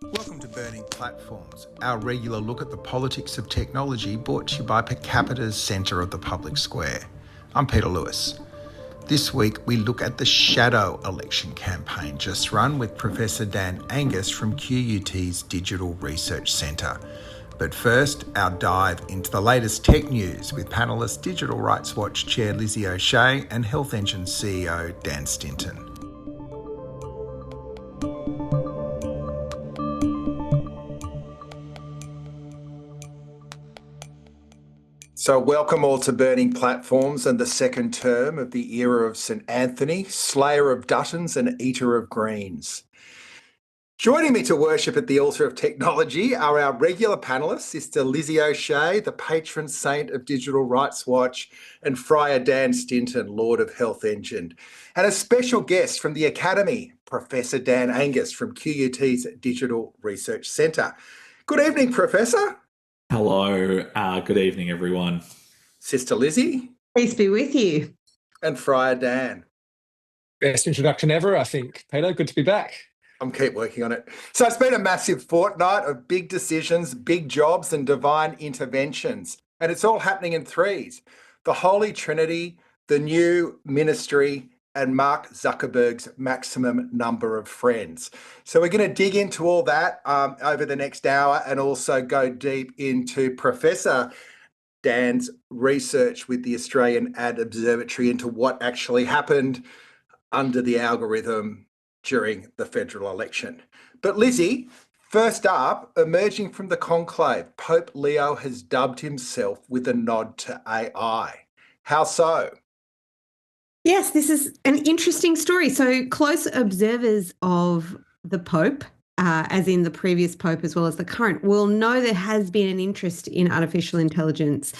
Welcome to Burning Platforms, our regular look at the politics of technology brought to you by Capita's Centre of the Public Square. I'm Peter Lewis. This week we look at the shadow election campaign just run with Professor Dan Angus from QUT'S Digital Research Centre. But first, our dive into the latest tech news with panellists Digital Rights Watch Chair Lizzie O'Shea and Health Engine CEO Dan Stinton. So welcome all to Burning Platforms and the second term of the era of St Anthony, slayer of Duttons and eater of greens. Joining me to worship at the altar of technology are our regular panellists, Sister Lizzie O'Shea, the patron saint of Digital Rights Watch, and Friar Dan Stinton, Lord of Health Engine. And a special guest from the Academy, Professor Dan Angus from QUT's Digital Research Centre. Good evening, Professor. Hello, good evening, everyone. Sister Lizzie. Peace be with you. And Friar Dan. Best introduction ever, I think. Peter, good to be back. I'm keep working on it. So it's been a massive fortnight of big decisions, big jobs and divine interventions. And it's all happening in threes. The Holy Trinity, the new ministry, and Mark Zuckerberg's maximum number of friends. So we're going to dig into all that over the next hour and also go deep into Professor Dan's research with the Australian Ad Observatory into what actually happened under the algorithm during the federal election. But Lizzie, first up, emerging from the conclave, Pope Leo has dubbed himself with a nod to AI. How so? Yes, this is an interesting story. So close observers of the Pope, as in the previous Pope as well as the current, will know there has been an interest in artificial intelligence.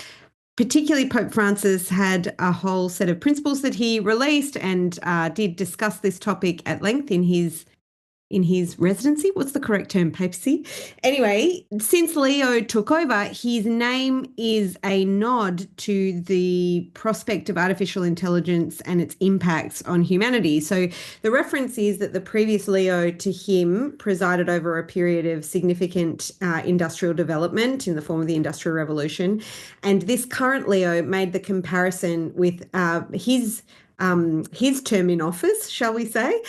Particularly Pope Francis had a whole set of principles that he released and did discuss this topic at length in his residency. What's the correct term? Papacy. Anyway, since Leo took over, his name is a nod to the prospect of artificial intelligence and its impacts on humanity. So the reference is that the previous Leo to him presided over a period of significant industrial development in the form of the Industrial Revolution. And this current Leo made the comparison with his term in office, shall we say,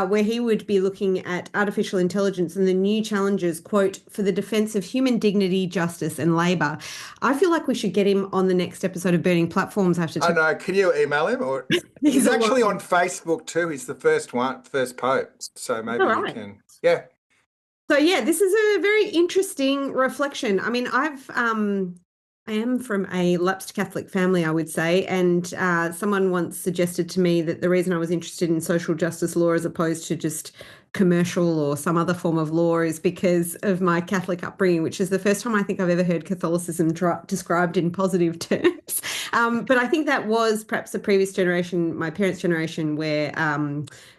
where he would be looking at artificial intelligence and the new challenges, quote, for the defence of human dignity, justice and labour. I feel like we should get him on the next episode of Burning Platforms after. I know. Can you email him? Or he's actually on Facebook too. He's the first Pope. So maybe you can. Yeah. So yeah, this is a very interesting reflection. I mean, I am from a lapsed Catholic family, I would say, and someone once suggested to me that the reason I was interested in social justice law as opposed to just commercial or some other form of law is because of my Catholic upbringing, which is the first time I think I've ever heard Catholicism described in positive terms. But I think that was perhaps the previous generation, my parents' generation, where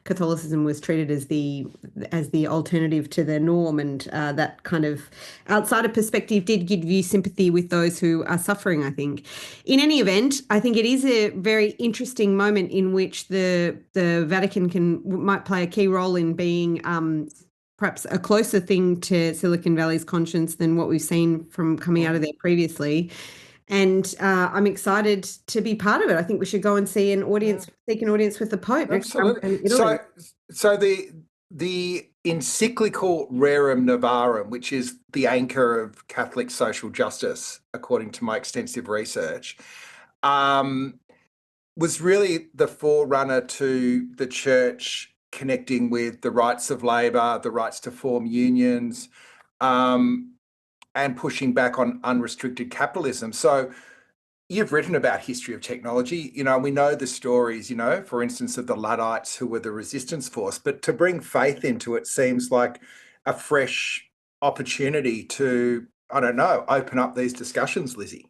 Catholicism was treated as the alternative to the norm, and that kind of outsider perspective did give you sympathy with those who are suffering, I think. In any event, I think it is a very interesting moment in which the Vatican might play a key role in being perhaps a closer thing to Silicon Valley's conscience than what we've seen from coming out of there previously. And I'm excited to be part of it. I think we should go and seek an audience with the Pope. Absolutely. So the encyclical Rerum Novarum, which is the anchor of Catholic social justice, according to my extensive research, was really the forerunner to the Church connecting with the rights of labour, the rights to form unions, and pushing back on unrestricted capitalism. So you've written about history of technology. We know the stories, for instance, of the Luddites who were the resistance force, but to bring faith into it seems like a fresh opportunity to, open up these discussions, Lizzie.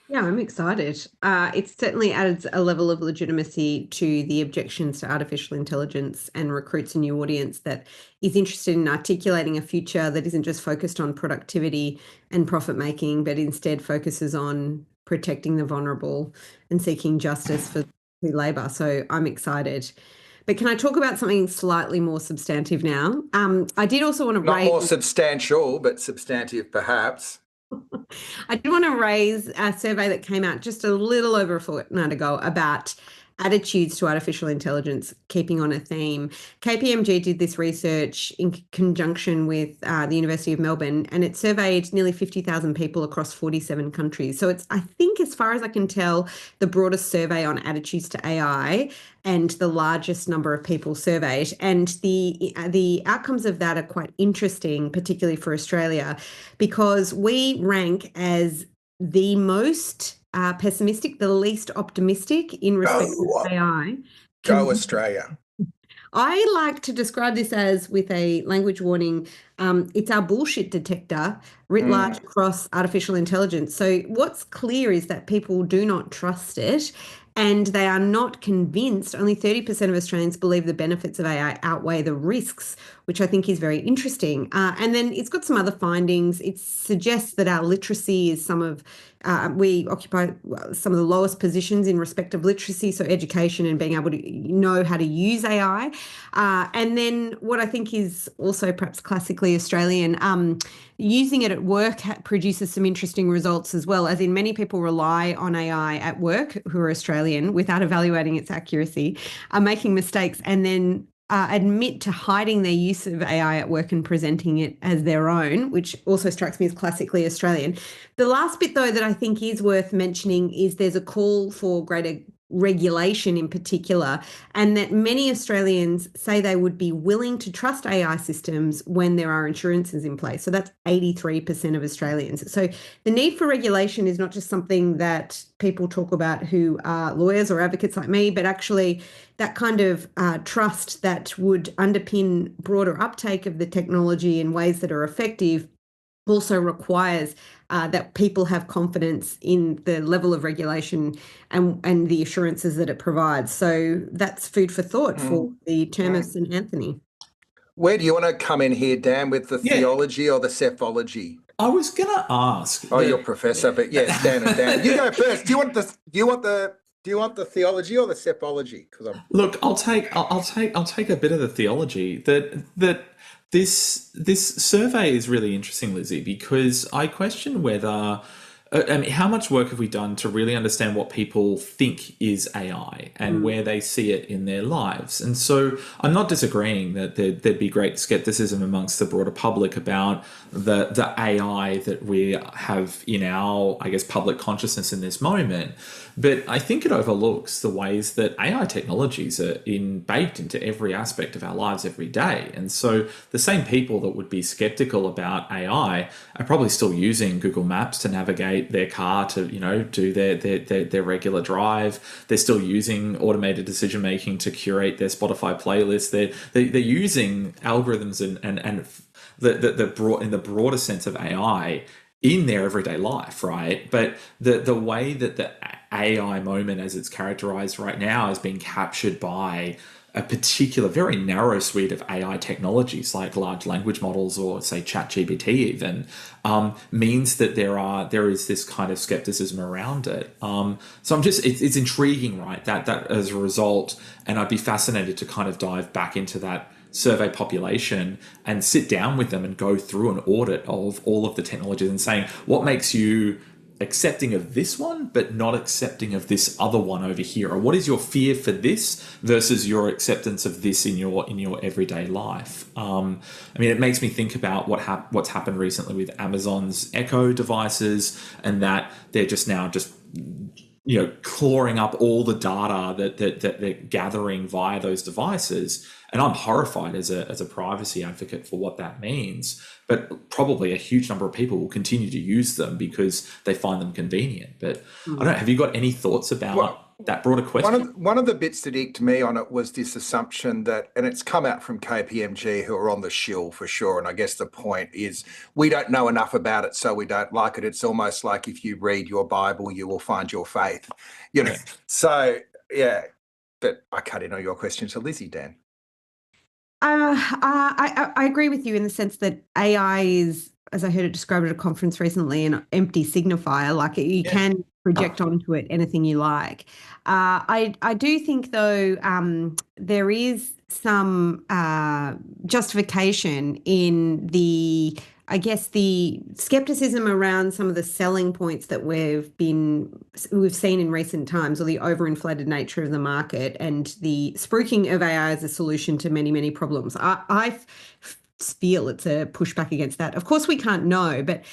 Yeah, I'm excited. It certainly adds a level of legitimacy to the objections to artificial intelligence and recruits a new audience that is interested in articulating a future that isn't just focused on productivity and profit making, but instead focuses on protecting the vulnerable and seeking justice for labour. So I'm excited. But can I talk about something slightly more substantive now? I did also want to Not raise... more substantial, but substantive perhaps. I did want to raise a survey that came out just a little over a fortnight ago about attitudes to artificial intelligence, keeping on a theme. KPMG did this research in conjunction with the University of Melbourne, and it surveyed nearly 50,000 people across 47 countries. So it's, I think, as far as I can tell, the broadest survey on attitudes to AI and the largest number of people surveyed. And the outcomes of that are quite interesting, particularly for Australia, because we rank as the most pessimistic, the least optimistic in respect of AI. Go Australia. I like to describe this as, with a language warning, it's our bullshit detector writ large across artificial intelligence. So what's clear is that people do not trust it, and they are not convinced. Only 30% of Australians believe the benefits of AI outweigh the risks, which I think is very interesting. And then it's got some other findings. It suggests that our literacy is we occupy some of the lowest positions in respect of literacy, so education and being able to know how to use AI. And then what I think is also perhaps classically Australian, using it at work produces some interesting results as well, as in many people rely on AI at work who are Australian without evaluating its accuracy, are making mistakes and then admit to hiding their use of AI at work and presenting it as their own, which also strikes me as classically Australian. The last bit, though, that I think is worth mentioning is there's a call for greater regulation in particular, and that many Australians say they would be willing to trust AI systems when there are insurances in place. So that's 83% of Australians. So the need for regulation is not just something that people talk about who are lawyers or advocates like me, but actually that kind of trust that would underpin broader uptake of the technology in ways that are effective also requires that people have confidence in the level of regulation and the assurances that it provides. So that's food for thought for the term of St. Anthony. Where do you want to come in here, Dan, with the theology or the cephology? I was going to ask. Oh, you're professor, but yes, Dan and Dan. You go first. Do you want the theology or the cephology? Look, I'll take a bit of the theology. That this survey is really interesting, Lizzie, because I question whether how much work have we done to really understand what people think is AI and where they see it in their lives? And so I'm not disagreeing that there'd be great skepticism amongst the broader public about the AI that we have in our, I guess, public consciousness in this moment. But I think it overlooks the ways that AI technologies are baked into every aspect of our lives every day. And so the same people that would be skeptical about AI are probably still using Google Maps to navigate their car to, do their regular drive. They're still using automated decision making to curate their Spotify playlist. They're using algorithms and in the broader sense of AI in their everyday life, right? But the way that the AI moment as it's characterized right now is being captured by a particular very narrow suite of AI technologies like large language models or say ChatGPT even means that there is this kind of skepticism around it. So it's intriguing, right? That as a result, and I'd be fascinated to kind of dive back into that survey population and sit down with them and go through an audit of all of the technologies and saying what makes you accepting of this one but not accepting of this other one over here, or what is your fear for this versus your acceptance of this in your everyday life. It makes me think about what's happened recently with Amazon's Echo devices, and that they're just clawing up all the data that they're gathering via those devices. And I'm horrified as a privacy advocate for what that means. But probably a huge number of people will continue to use them because they find them convenient. But I don't know, have you got any thoughts about that broader question? One of the bits that icked me on it was this assumption that, and it's come out from KPMG, who are on the shill for sure, and I guess the point is we don't know enough about it, so we don't like it. It's almost like if you read your Bible, you will find your faith. So, yeah, but I cut in on your question to Lizzie, Dan. I agree with you in the sense that AI is, as I heard it described at a conference recently, an empty signifier. Like you can project onto it anything you like. I do think, though, there is some justification in the, I guess, the skepticism around some of the selling points that we've seen in recent times, or the overinflated nature of the market and the spruiking of AI as a solution to many, many problems. I feel it's a pushback against that. Of course, we can't know, but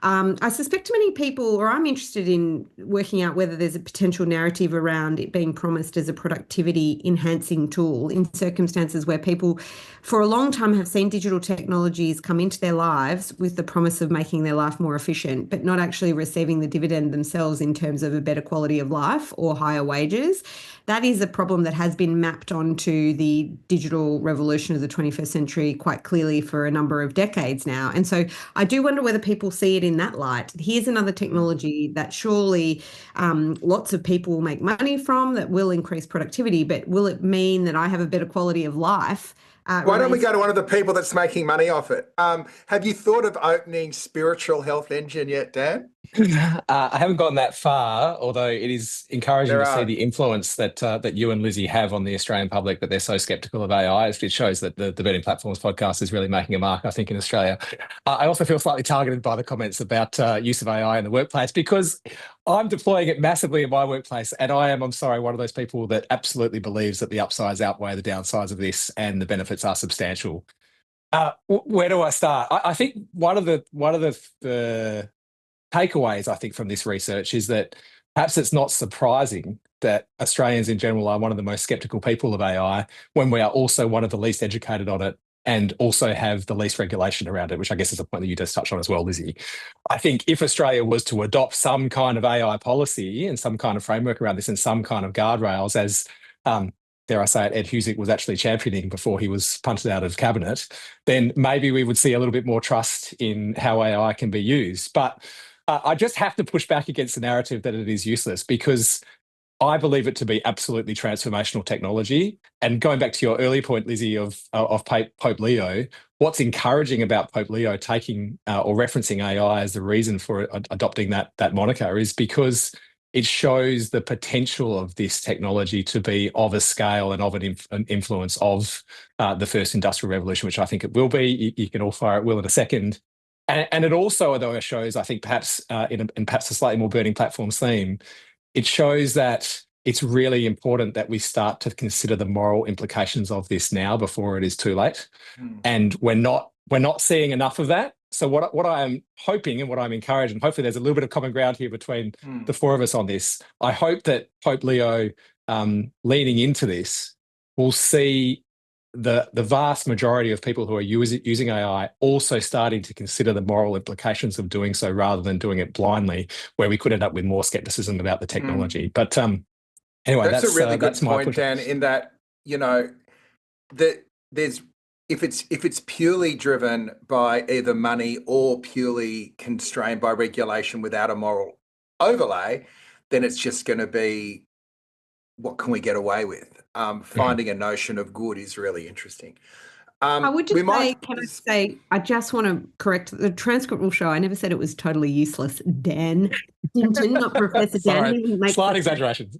I suspect many people, or I'm interested in working out whether there's a potential narrative around it being promised as a productivity enhancing tool in circumstances where people for a long time have seen digital technologies come into their lives with the promise of making their life more efficient, but not actually receiving the dividend themselves in terms of a better quality of life or higher wages. That is a problem that has been mapped onto the digital revolution of the 21st century quite clearly for a number of decades now. And so I do wonder whether people see it in that light. Here's another technology that surely lots of people will make money from, that will increase productivity, but will it mean that I have a better quality of life? Why don't we go to one of the people that's making money off it? Have you thought of opening Spiritual Health Engine yet, Dan? I haven't gone that far, although it is encouraging to see the influence that you and Lizzie have on the Australian public, that they're so skeptical of AI. It shows that the Betting Platforms podcast is really making a mark, I think, in Australia. I also feel slightly targeted by the comments about use of AI in the workplace, because I'm deploying it massively in my workplace, and I'm sorry, one of those people that absolutely believes that the upsides outweigh the downsides of this and the benefits are substantial. Where do I start? I think one of the takeaways, I think, from this research is that perhaps it's not surprising that Australians in general are one of the most skeptical people of AI, when we are also one of the least educated on it and also have the least regulation around it, which I guess is a point that you just touched on as well, Lizzie. I think if Australia was to adopt some kind of AI policy and some kind of framework around this and some kind of guardrails, as dare I say it, Ed Husic was actually championing before he was punted out of cabinet, then maybe we would see a little bit more trust in how AI can be used. But I just have to push back against the narrative that it is useless, because I believe it to be absolutely transformational technology. And going back to your earlier point, Lizzie, of Pope Leo, what's encouraging about Pope Leo taking or referencing AI as the reason for adopting that moniker is because it shows the potential of this technology to be of a scale and of an influence of the first industrial revolution, which I think it will be. You can all fire at will in a second. And it also, though, shows, I think, perhaps in perhaps a slightly more burning platforms theme, it shows that it's really important that we start to consider the moral implications of this now before it is too late. And we're not seeing enough of that. So what I am hoping and what I'm encouraging, hopefully there's a little bit of common ground here between the four of us on this. I hope that Pope Leo leaning into this will see the vast majority of people who are using AI also starting to consider the moral implications of doing so, rather than doing it blindly, where we could end up with more skepticism about the technology. But anyway, that's a really good point, push. Dan, in that, that there's, if it's purely driven by either money or purely constrained by regulation without a moral overlay, then it's just going to be, what can we get away with? Finding a notion of good is really interesting. I would just say, I just want to correct, the transcript will show I never said it was totally useless. Dan Stinton, not Professor Dan. Slight exaggeration.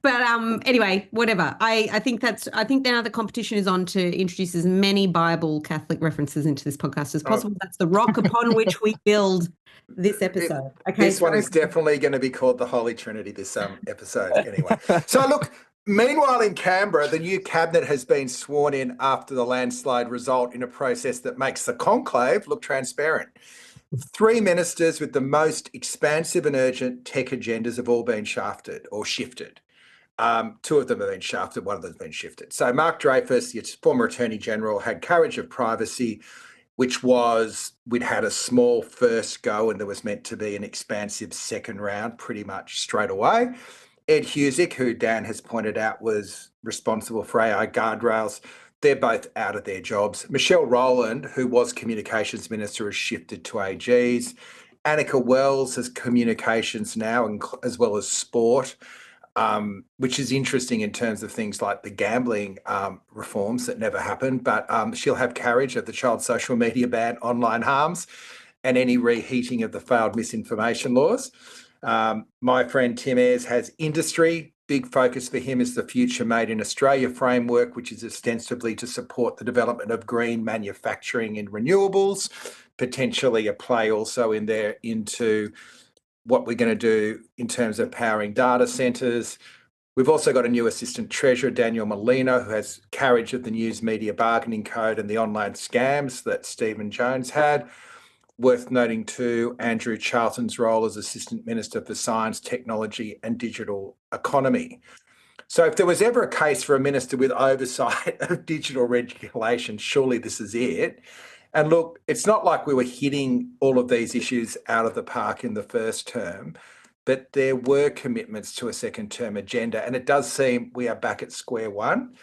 But anyway, whatever. I think now the competition is on to introduce as many Bible Catholic references into this podcast as possible. That's the rock upon which we build this episode. Okay, this one is definitely going to be called the Holy Trinity, this episode. Anyway, so look, meanwhile in Canberra, the new cabinet has been sworn in after the landslide result in a process that makes the conclave look transparent. 3 ministers with the most expansive and urgent tech agendas have all been shafted or shifted. 2 of them have been shafted, 1 of them has been shifted. So Mark Dreyfus, the former Attorney General, had courage of privacy, which was, we'd had a small first go and there was meant to be an expansive second round pretty much straight away. Ed Husic, who Dan has pointed out was responsible for AI guardrails, they're both out of their jobs. Michelle Rowland, who was Communications Minister, has shifted to AGs. Annika Wells has Communications now, as well as Sport, which is interesting in terms of things like the gambling reforms that never happened. But she'll have carriage of the child social media ban, online harms, and any reheating of the failed misinformation laws. My friend Tim Ayres has industry. Big focus for him is the Future Made in Australia framework, which is ostensibly to support the development of green manufacturing and renewables, potentially a play also in there into what we're going to do in terms of powering data centres. We've also got a new Assistant Treasurer, Daniel Molina, who has carriage of the News Media Bargaining Code and the online scams that Stephen Jones had. Worth noting too, Andrew Charlton's role as Assistant Minister for Science, Technology and Digital Economy. So if there was ever a case for a minister with oversight of digital regulation, surely this is it. And look, it's not like we were hitting all of these issues out of the park in the first term, but there were commitments to a second term agenda. And it does seem we are back at square one.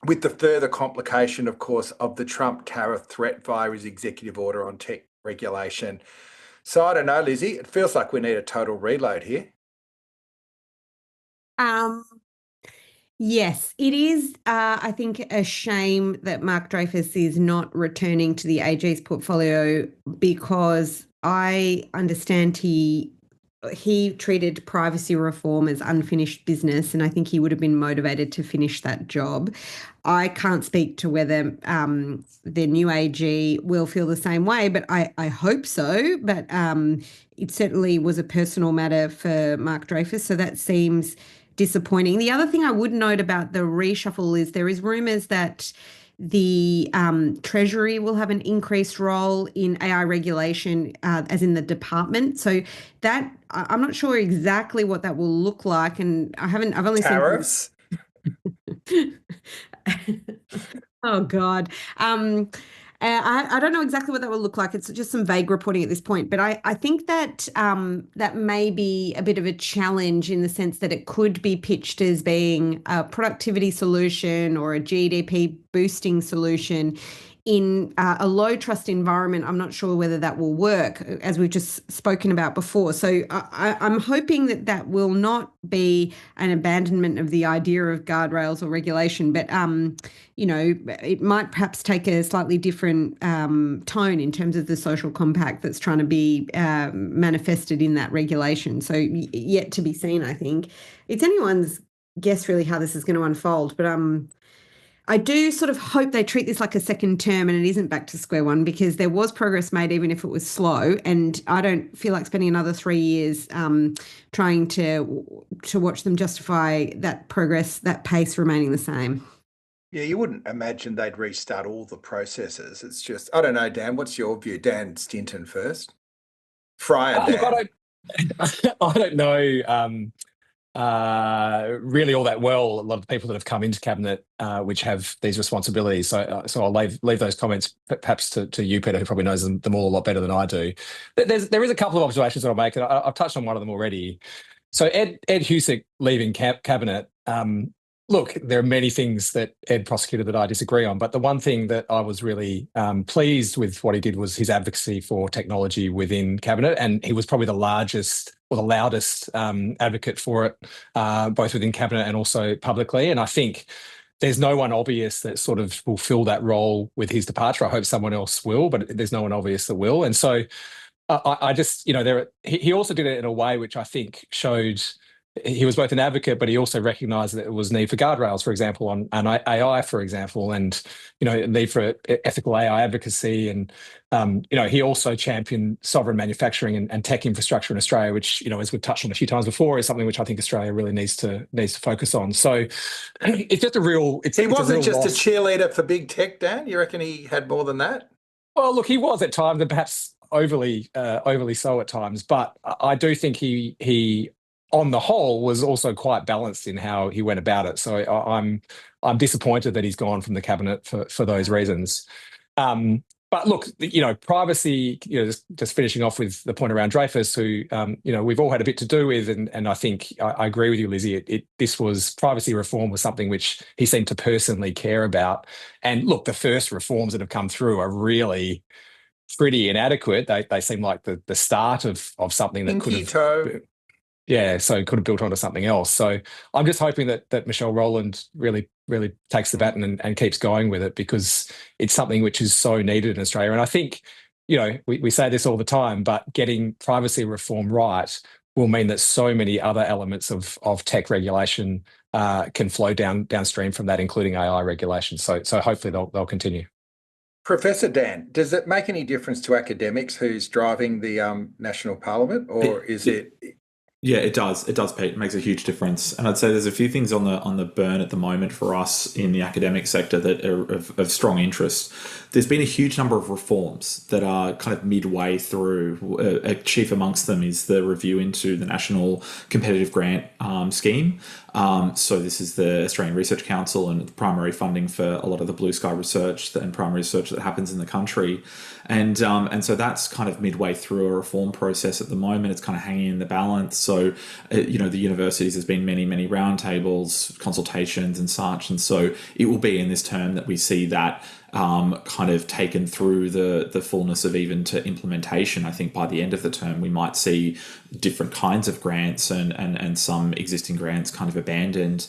With the further complication, of course, of the Trump tariff threat via his executive order on tech regulation. So I don't know, Lizzie, it feels like we need a total reload here. Yes, it is, I think, a shame that Mark Dreyfus is not returning to the AG's portfolio, because I understand he treated privacy reform as unfinished business, and I think he would have been motivated to finish that job. I can't speak to whether the new AG will feel the same way, but I hope so. But it certainly was a personal matter for Mark Dreyfus, so that seems disappointing. The other thing I would note about the reshuffle is there is rumours that the Treasury will have an increased role in AI regulation, as in the department. So that I'm not sure exactly what that will look like, and I've only tariffs. Oh God. I don't know exactly what that will look like. It's just some vague reporting at this point, but I think that that may be a bit of a challenge, in the sense that it could be pitched as being a productivity solution or a GDP boosting solution in a low trust environment. I'm not sure whether that will work, as we've just spoken about before. So I'm hoping that that will not be an abandonment of the idea of guardrails or regulation, but it might perhaps take a slightly different tone in terms of the social compact that's trying to be manifested in that regulation. So yet to be seen, I think. It's anyone's guess really how this is going to unfold, but I do sort of hope they treat this like a second term and it isn't back to square one, because there was progress made even if it was slow, and I don't feel like spending another 3 years trying to watch them justify that progress, that pace remaining the same. Yeah, you wouldn't imagine they'd restart all the processes. It's just, I don't know, Dan, what's your view? Dan Stinton first. Friar Dan. Look, I don't know really all that well a lot of the people that have come into cabinet which have these responsibilities. So I'll leave those comments perhaps to you, Peter, who probably knows them all a lot better than I do. There is a couple of observations that I'll make, and I've touched on one of them already. So Ed Husic leaving cabinet. Look, there are many things that Ed prosecuted that I disagree on, but the one thing that I was really pleased with what he did was his advocacy for technology within cabinet, and he was probably the largest or the loudest advocate for it, both within cabinet and also publicly. And I think there's no one obvious that sort of will fill that role with his departure. I hope someone else will, but there's no one obvious that will. And so I just, he also did it in a way which I think showed he was both an advocate, but he also recognised that there was need for guardrails, for example, on AI, for example, and need for ethical AI advocacy. And he also championed sovereign manufacturing and tech infrastructure in Australia, which as we've touched on a few times before, is something which I think Australia really needs to focus on. So it's just a real. He wasn't just a cheerleader for big tech, Dan. You reckon he had more than that? Well, look, he was at times, and perhaps overly so at times. But I do think he on the whole was also quite balanced in how he went about it. So I'm disappointed that he's gone from the cabinet for those reasons. But look, privacy, just finishing off with the point around Dreyfus, who, we've all had a bit to do with, and I think I agree with you, Lizzie, privacy reform was something which he seemed to personally care about. And look, the first reforms that have come through are really pretty inadequate. They seem like the start of something that could have... Yeah, so could have built onto something else. So I'm just hoping that Michelle Rowland really takes the baton and keeps going with it, because it's something which is so needed in Australia. And I think we say this all the time, but getting privacy reform right will mean that so many other elements of tech regulation can flow downstream from that, including AI regulation. So hopefully they'll continue. Professor Dan, does it make any difference to academics who's driving the National Parliament, or is it? Yeah, it does. It does, Pete. It makes a huge difference. And I'd say there's a few things on the burn at the moment for us in the academic sector that are of strong interest. There's been a huge number of reforms that are kind of midway through. Chief amongst them is the review into the National Competitive Grant Scheme. So this is the Australian Research Council and the primary funding for a lot of the blue sky research and primary research that happens in the country. And so that's kind of midway through a reform process at the moment. It's kind of hanging in the balance. So, the universities, there's been many, many roundtables, consultations and such. And so it will be in this term that we see that kind of taken through the fullness of even to implementation. I think by the end of the term, we might see different kinds of grants and some existing grants kind of abandoned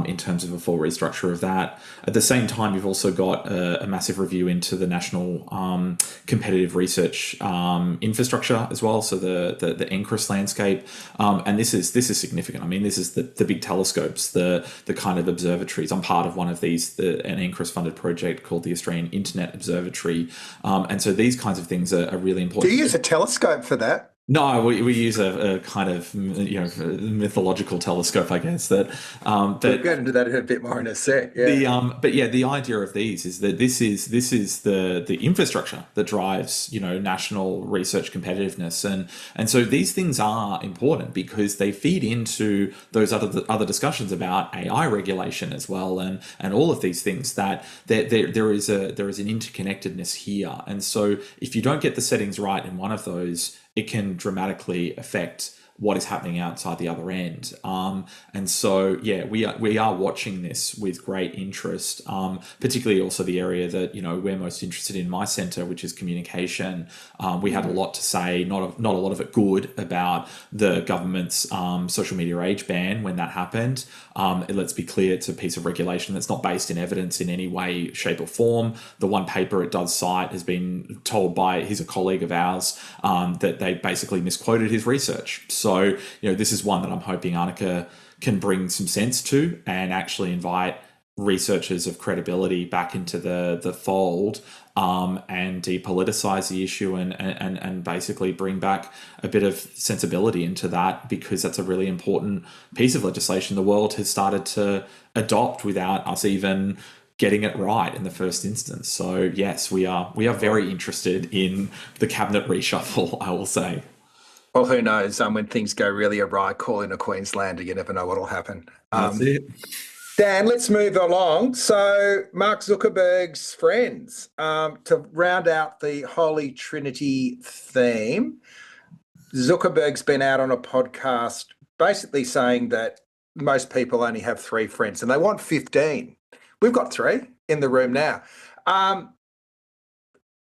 in terms of a full restructure of that. At the same time, you've also got a massive review into the national competitive research infrastructure as well. So the NCRIS landscape, and this is significant. I mean, this is the big telescopes, the kind of observatories. I'm part of one of these, an NCRIS funded project called the Australian Internet Observatory, and so these kinds of things are really important. Do you use a telescope for that? No, we use a kind of mythological telescope, I guess. We'll get into that a bit more in a sec. Yeah. But the idea of these is that this is the infrastructure that drives national research competitiveness, and so these things are important because they feed into those other discussions about AI regulation as well, and all of these things that there is an interconnectedness here, and so if you don't get the settings right in one of those, it can dramatically affect what is happening outside the other end. And so, yeah, we are watching this with great interest, particularly also the area that, we're most interested in my centre, which is communication. We had a lot to say, not a lot of it good, about the government's social media age ban when that happened. Let's be clear, it's a piece of regulation that's not based in evidence in any way, shape or form. The one paper it does cite has been told by, he's a colleague of ours, that they basically misquoted his research. So, this is one that I'm hoping Annika can bring some sense to and actually invite researchers of credibility back into the fold, and depoliticize the issue and basically bring back a bit of sensibility into that, because that's a really important piece of legislation the world has started to adopt without us even getting it right in the first instance. So yes, we are very interested in the cabinet reshuffle, I will say. Well, who knows? When things go really awry, call in a Queenslander. You never know what will happen. That's it. Dan, let's move along. So Mark Zuckerberg's friends, to round out the Holy Trinity theme, Zuckerberg's been out on a podcast basically saying that most people only have 3 friends and they want 15. We've got 3 in the room now.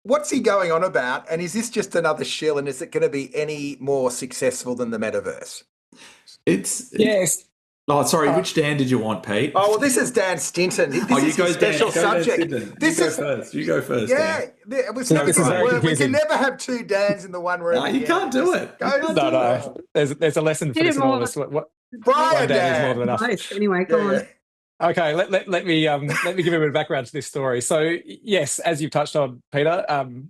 What's he going on about? And is this just another shill? And is it going to be any more successful than the metaverse? Yes. Oh, sorry. Which Dan did you want, Pete? Oh, well, this is Dan Stinton. This is his special subject. You go first. Yeah, it was never going to work. We can never have 2 Dans in the one room. No, you can't do it. No. There's a lesson for this in all this. Brian, Dan is more than enough. Nice. Anyway, go on. Okay, let me give a bit of background to this story. So yes, as you've touched on, Peter,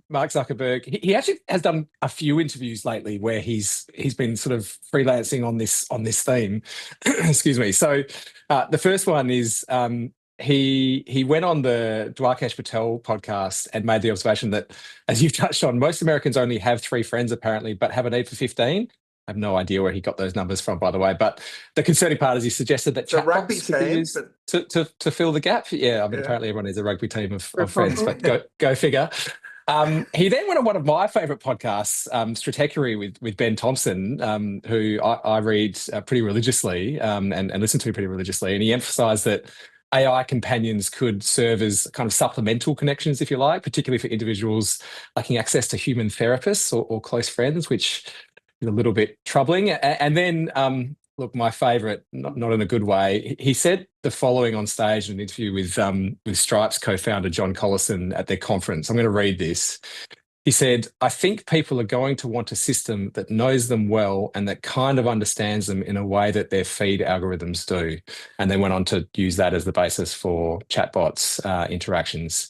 Mark Zuckerberg, he actually has done a few interviews lately where he's been sort of freelancing on this theme. Excuse me. So the first one is he went on the Dwarkesh Patel podcast and made the observation that, as you've touched on, most Americans only have 3 friends apparently, but have a need for 15. I have no idea where he got those numbers from, by the way. But the concerning part is he suggested that it's a rugby team to fill the gap. Yeah, I mean, apparently everyone is a rugby team of friends, but go figure. He then went on one of my favourite podcasts, Stratechery with Ben Thompson, who I read pretty religiously and listen to pretty religiously. And he emphasised that AI companions could serve as kind of supplemental connections, if you like, particularly for individuals lacking access to human therapists or close friends, which is a little bit troubling. And then, look, my favourite, not in a good way, he said the following on stage in an interview with Stripe's co-founder John Collison at their conference. I'm going to read this. He said, I think people are going to want a system that knows them well and that kind of understands them in a way that their feed algorithms do. And they went on to use that as the basis for chatbots interactions.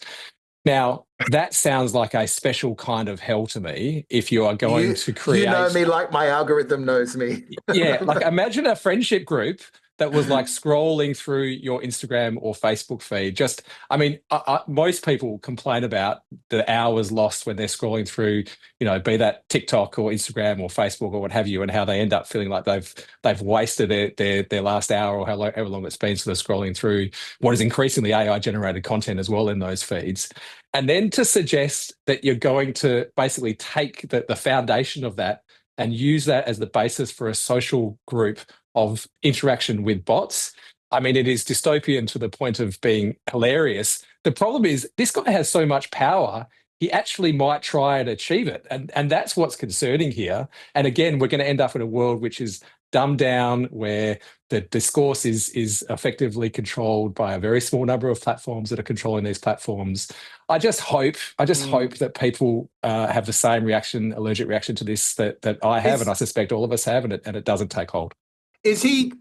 Now, that sounds like a special kind of hell to me if you are going to create... You know me like my algorithm knows me. Yeah, like imagine a friendship group that was like scrolling through your Instagram or Facebook feed. Just, I mean, most people complain about the hours lost when they're scrolling through, be that TikTok or Instagram or Facebook or what have you, and how they end up feeling like they've wasted their last hour or however long it's been sort of scrolling through what is increasingly AI-generated content as well in those feeds. And then to suggest that you're going to basically take the foundation of that and use that as the basis for a social group of interaction with bots. I mean, it is dystopian to the point of being hilarious. The problem is this guy has so much power, he actually might try and achieve it. And that's what's concerning here. And again, we're going to end up in a world which is dumbed down, where the discourse is effectively controlled by a very small number of platforms that are controlling these platforms. I just hope that people have the same allergic reaction to this that I have, and I suspect all of us have, and it doesn't take hold. Is he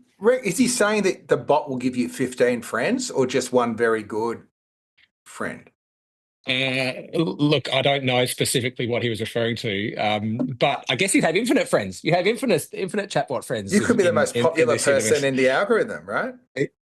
saying that the bot will give you 15 friends or just one very good friend? Look, I don't know specifically what he was referring to, but I guess you'd have infinite friends. You have infinite chatbot friends. You could be the most popular person in the algorithm, right?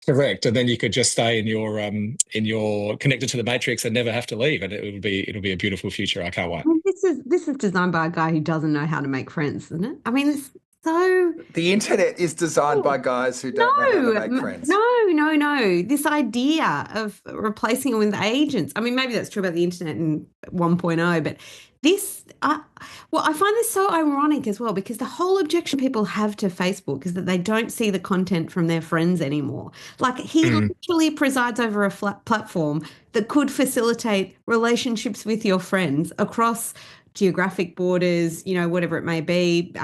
Correct, and then you could just stay in your connected to the matrix and never have to leave, and it'll be a beautiful future. I can't wait. Well, this is designed by a guy who doesn't know how to make friends, isn't it? I mean, it's so... The internet is designed by guys who don't know how to make friends. No. This idea of replacing it with agents. I mean, maybe that's true about the internet in 1.0, but this... I find this so ironic as well, because the whole objection people have to Facebook is that they don't see the content from their friends anymore. Like, he literally presides over a flat platform that could facilitate relationships with your friends across geographic borders, whatever it may be,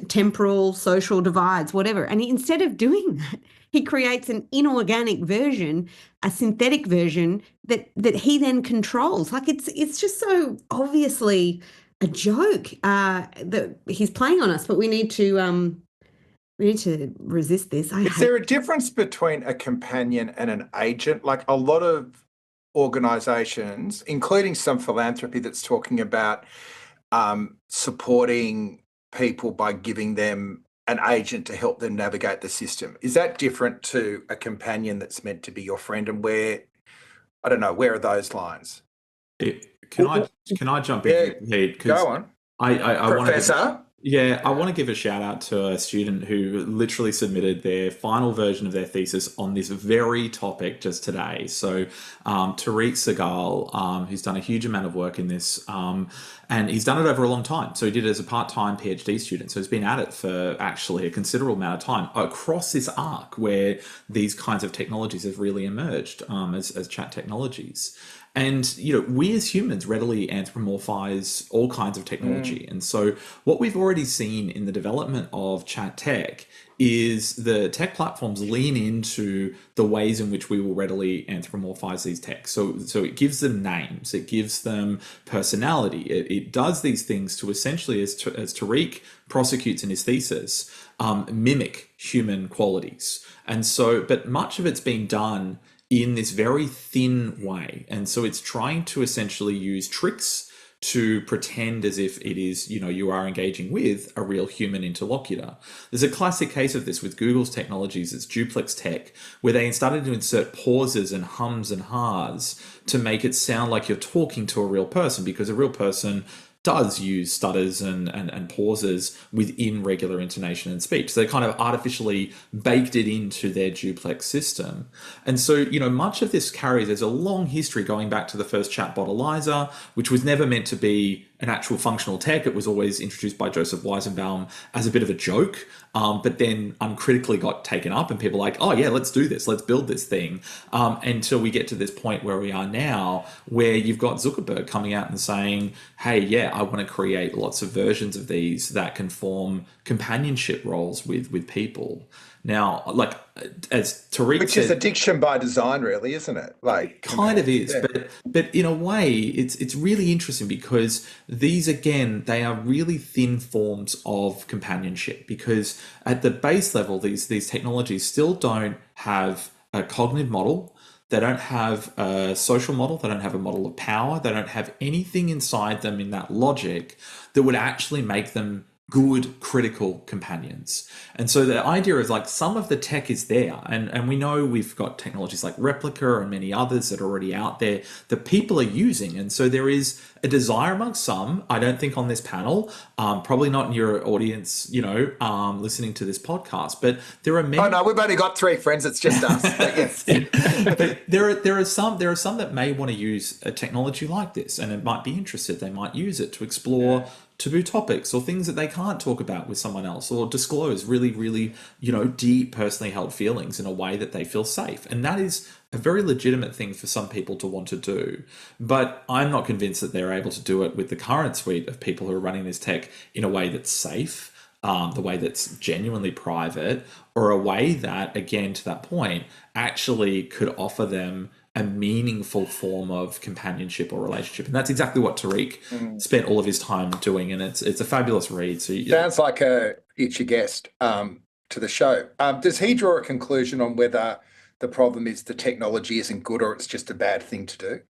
temporal, social divides, whatever. And instead of doing that, he creates an inorganic version, a synthetic version that he then controls. Like, it's just so obviously a joke that he's playing on us, but we need to resist this. Is there a difference between a companion and an agent? Like, a lot of organisations, including some philanthropy that's talking about supporting people by giving them an agent to help them navigate the system. Is that different to a companion that's meant to be your friend? And where are those lines? Can I jump in? Yeah, go on. I Professor? I want to give a shout out to a student who literally submitted their final version of their thesis on this very topic just today. So Tariq Segal, who's done a huge amount of work in this, and he's done it over a long time. So he did it as a part-time PhD student. So he's been at it for actually a considerable amount of time across this arc where these kinds of technologies have really emerged as chat technologies. And, we as humans readily anthropomorphize all kinds of technology. And so what we've already seen in the development of chat tech is the tech platforms lean into the ways in which we will readily anthropomorphize these tech. So it gives them names, it gives them personality. It does these things to essentially, as Tariq prosecutes in his thesis, mimic human qualities. And so, but much of it's been done in this very thin way. And so it's trying to essentially use tricks to pretend as if it is, you are engaging with a real human interlocutor. There's a classic case of this with Google's technologies, it's duplex tech, where they started to insert pauses and hums and ha's to make it sound like you're talking to a real person, because a real person does use stutters and pauses within regular intonation and speech. So they kind of artificially baked it into their duplex system. And so, much of this there's a long history going back to the first chatbot Eliza, which was never meant to be an actual functional tech. It was always introduced by Joseph Weizenbaum as a bit of a joke, but then uncritically got taken up and people were like, oh yeah, let's do this, let's build this thing, until we get to this point where we are now, where you've got Zuckerberg coming out and saying, hey, yeah, I want to create lots of versions of these that can form companionship roles with people. Now, like, as Tariq Which said, is addiction by design, really, isn't it? Like, kind of is, yeah. but in a way, it's really interesting because these, again, they are really thin forms of companionship, because at the base level, these technologies still don't have a cognitive model. They don't have a social model. They don't have a model of power. They don't have anything inside them in that logic that would actually make them good critical companions. And so the idea is, like, some of the tech is there, and we know we've got technologies like Replica and many others that are already out there that people are using. And so there is a desire amongst some, I don't think on this panel, probably not in your audience, listening to this podcast, but there are many. Oh no, we've only got 3 friends, it's just us. But yes. But there are some that may want to use a technology like this, and it might be interested. They might use it to explore taboo topics or things that they can't talk about with someone else, or disclose really, really, deep personally held feelings in a way that they feel safe. And that is a very legitimate thing for some people to want to do. But I'm not convinced that they're able to do it with the current suite of people who are running this tech in a way that's safe, the way that's genuinely private, or a way that, again, to that point, actually could offer them a meaningful form of companionship or relationship. And that's exactly what Tariq spent all of his time doing. And it's a fabulous read. So sounds like a future guest to the show. Does he draw a conclusion on whether the problem is the technology isn't good or it's just a bad thing to do?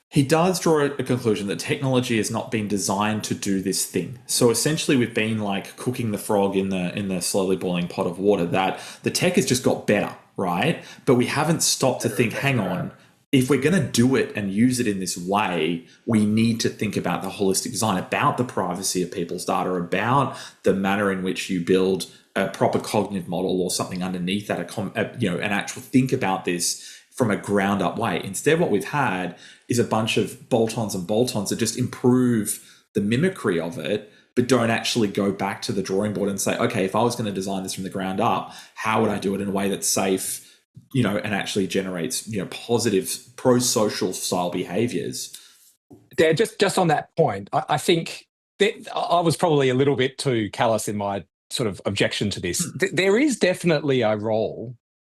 He does draw a conclusion that technology has not been designed to do this thing. So essentially, we've been like cooking the frog in the slowly boiling pot of water, that the tech has just got better, right? But we haven't stopped to think, hang on, if we're going to do it and use it in this way, we need to think about the holistic design, about the privacy of people's data, about the manner in which you build a proper cognitive model or something underneath that, an actual think about this from a ground up way. Instead, what we've had is a bunch of bolt-ons and bolt-ons that just improve the mimicry of it, but don't actually go back to the drawing board and say, okay, if I was going to design this from the ground up, how would I do it in a way that's safe, and actually generates, positive pro-social style behaviors. Dan, just on that point, I think that I was probably a little bit too callous in my sort of objection to this. There is definitely a role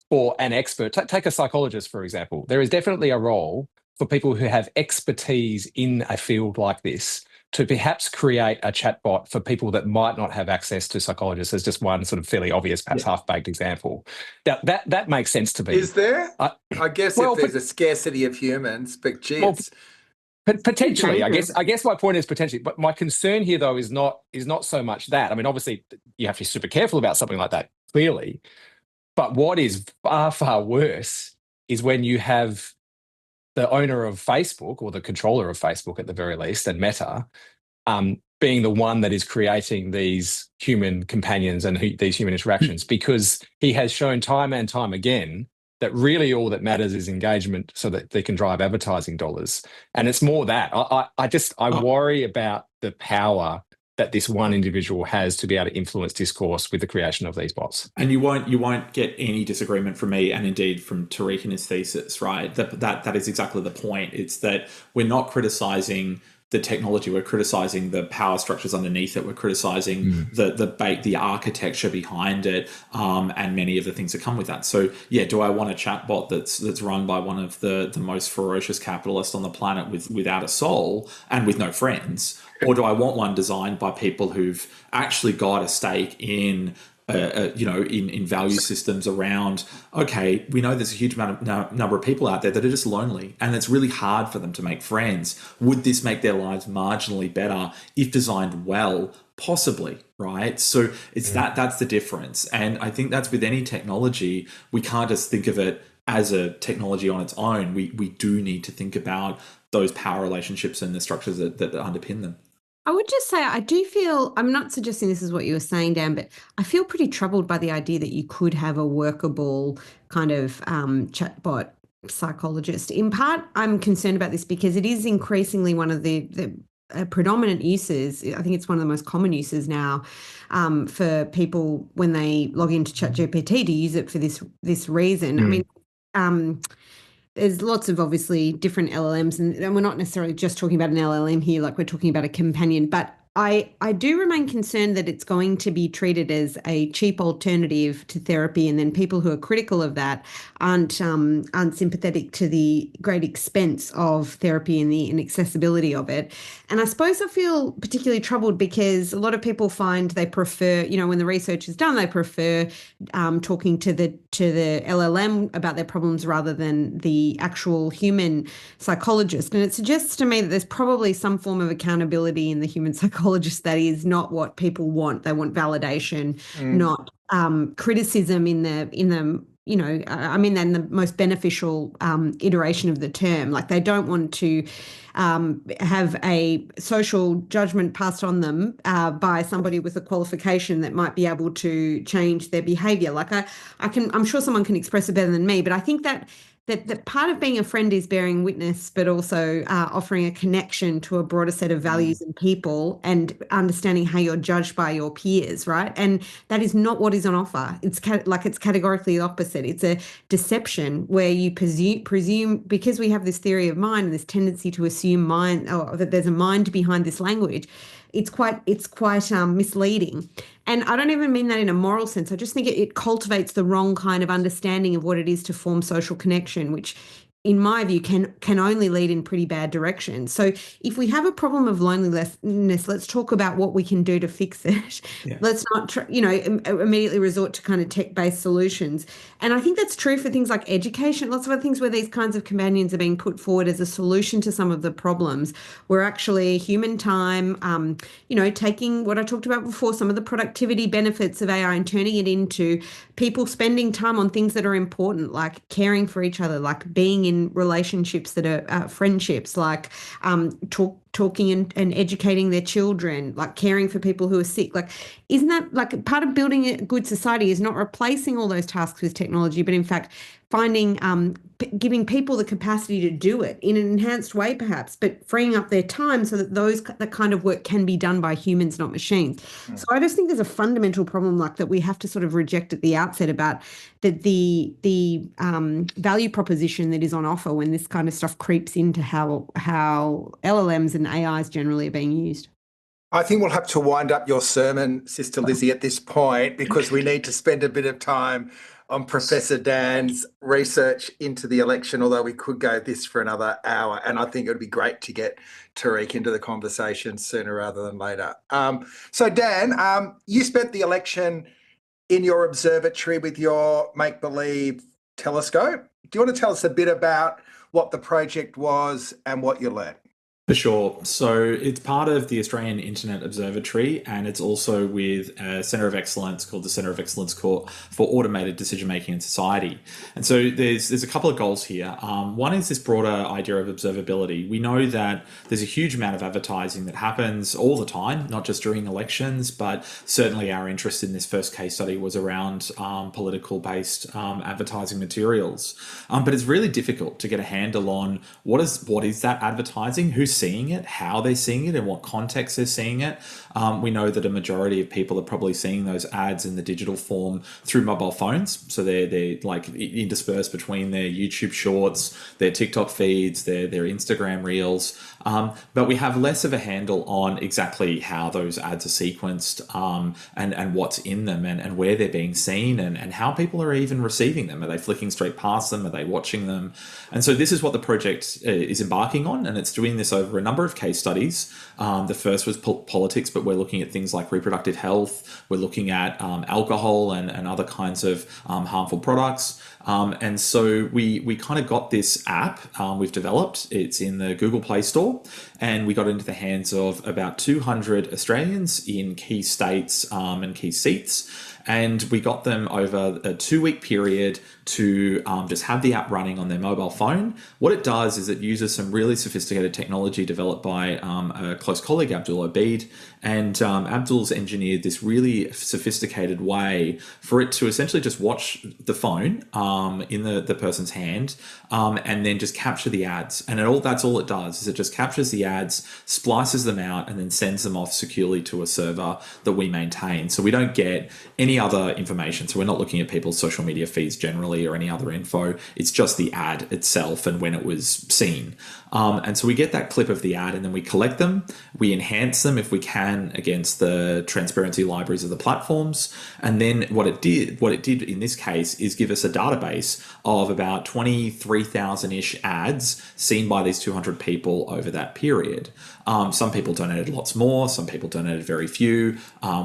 for an expert. Take a psychologist, for example. There is definitely a role for people who have expertise in a field like this to perhaps create a chatbot for people that might not have access to psychologists, as just one sort of fairly obvious, perhaps half-baked example. Now, that makes sense to me. Is there? I guess if there's a scarcity of humans, but geez. Potentially, I guess my point is potentially, but my concern here though is not so much that. I mean, obviously you have to be super careful about something like that, clearly. But what is far, far worse is when you have the owner of Facebook, or the controller of Facebook at the very least, and Meta, being the one that is creating these human companions and these human interactions, because he has shown time and time again that really all that matters is engagement so that they can drive advertising dollars. And it's more that. I worry about the power that this one individual has to be able to influence discourse with the creation of these bots. And you won't get any disagreement from me, and indeed from Tariq in his thesis, right? That is exactly the point. It's that we're not criticizing the technology, we're criticizing the power structures underneath it, we're criticizing the architecture behind it, and many of the things that come with that. So yeah, do I want a chatbot that's run by one of the most ferocious capitalists on the planet without a soul and with no friends? Or do I want one designed by people who've actually got a stake in in value systems around, okay, we know there's a huge number of people out there that are just lonely and it's really hard for them to make friends. Would this make their lives marginally better if designed well? Possibly, right? So it's that's the difference. And I think that's with any technology, we can't just think of it as a technology on its own. We do need to think about those power relationships and the structures that underpin them. I would just say I do feel, I'm not suggesting this is what you were saying, Dan, but I feel pretty troubled by the idea that you could have a workable kind of chatbot psychologist. In part, I'm concerned about this because it is increasingly one of the predominant uses. I think it's one of the most common uses now for people when they log into ChatGPT to use it for this reason. I mean, there's lots of obviously different LLMs, and we're not necessarily just talking about an LLM here, like we're talking about a companion, but I do remain concerned that it's going to be treated as a cheap alternative to therapy, and then people who are critical of that aren't sympathetic to the great expense of therapy and the inaccessibility of it. And I suppose I feel particularly troubled because a lot of people find they prefer, when the research is done, they prefer talking to the LLM about their problems rather than the actual human psychologist. And it suggests to me that there's probably some form of accountability in the human psychologist that is not what people want. They want validation, not criticism in the I mean, in the most beneficial iteration of the term. Like, they don't want to have a social judgment passed on them by somebody with a qualification that might be able to change their behavior. Like, I'm sure someone can express it better than me, but I think that part of being a friend is bearing witness, but also offering a connection to a broader set of values and people, and understanding how you're judged by your peers, right? And that is not what is on offer. It's categorically the opposite. It's a deception where you presume, because we have this theory of mind and this tendency to assume mind, or that there's a mind behind this language. It's quite misleading. And I don't even mean that in a moral sense. I just think it cultivates the wrong kind of understanding of what it is to form social connection, which in my view can only lead in pretty bad directions. So if we have a problem of loneliness, let's talk about what we can do to fix it. Yeah. Let's not immediately resort to kind of tech-based solutions. And I think that's true for things like education, lots of other things where these kinds of companions are being put forward as a solution to some of the problems, where actually human time, taking what I talked about before, some of the productivity benefits of AI and turning it into people spending time on things that are important, like caring for each other, like being in relationships that are friendships, like talking and educating their children, like caring for people who are sick. Like, isn't that like part of building a good society is not replacing all those tasks with technology, but in fact finding, giving people the capacity to do it in an enhanced way perhaps, but freeing up their time so that that kind of work can be done by humans, not machines. So I just think there's a fundamental problem like that we have to sort of reject at the outset about the value proposition that is on offer when this kind of stuff creeps into how LLMs and AIs generally are being used. I think we'll have to wind up your sermon, Sister Lizzie, at this point, because we need to spend a bit of time on Professor Dan's research into the election, although we could go this for another hour. And I think it would be great to get Tariq into the conversation sooner rather than later. So Dan, you spent the election in your observatory with your make-believe telescope. Do you want to tell us a bit about what the project was and what you learned? For sure. So it's part of the Australian Internet Observatory, and it's also with a Centre of Excellence called the Centre of Excellence for Automated Decision Making in Society. And so there's a couple of goals here. One is this broader idea of observability. We know that there's a huge amount of advertising that happens all the time, not just during elections, but certainly our interest in this first case study was around political-based advertising materials. But it's really difficult to get a handle on what is that advertising, who's seeing it, how they're seeing it, in what context they're seeing it. We know that a majority of people are probably seeing those ads in the digital form through mobile phones. So they're like interspersed between their YouTube shorts, their TikTok feeds, their Instagram reels. But we have less of a handle on exactly how those ads are sequenced and what's in them and where they're being seen and how people are even receiving them. Are they flicking straight past them? Are they watching them? And so this is what the project is embarking on, and it's doing this over a number of case studies. The first was politics, but we're looking at things like reproductive health. We're looking at alcohol and other kinds of harmful products. And so we kind of got this app we've developed. It's in the Google Play Store, and we got into the hands of about 200 Australians in key states and key seats. And we got them over a 2-week period to just have the app running on their mobile phone. What it does is it uses some really sophisticated technology technology developed by a close colleague, Abdul Obeid, and Abdul's engineered this really sophisticated way for it to essentially just watch the phone in the person's hand and then just capture the ads. And that's all it does is it just captures the ads, splices them out, and then sends them off securely to a server that we maintain. So we don't get any other information. So we're not looking at people's social media feeds generally or any other info. It's just the ad itself and when it was seen. And so we get that clip of the ad and then we collect them. We enhance them if we can against the transparency libraries of the platforms. And then what it did in this case is give us a database of about 23,000-ish ads seen by these 200 people over that period. Some people donated lots more. Some people donated very few.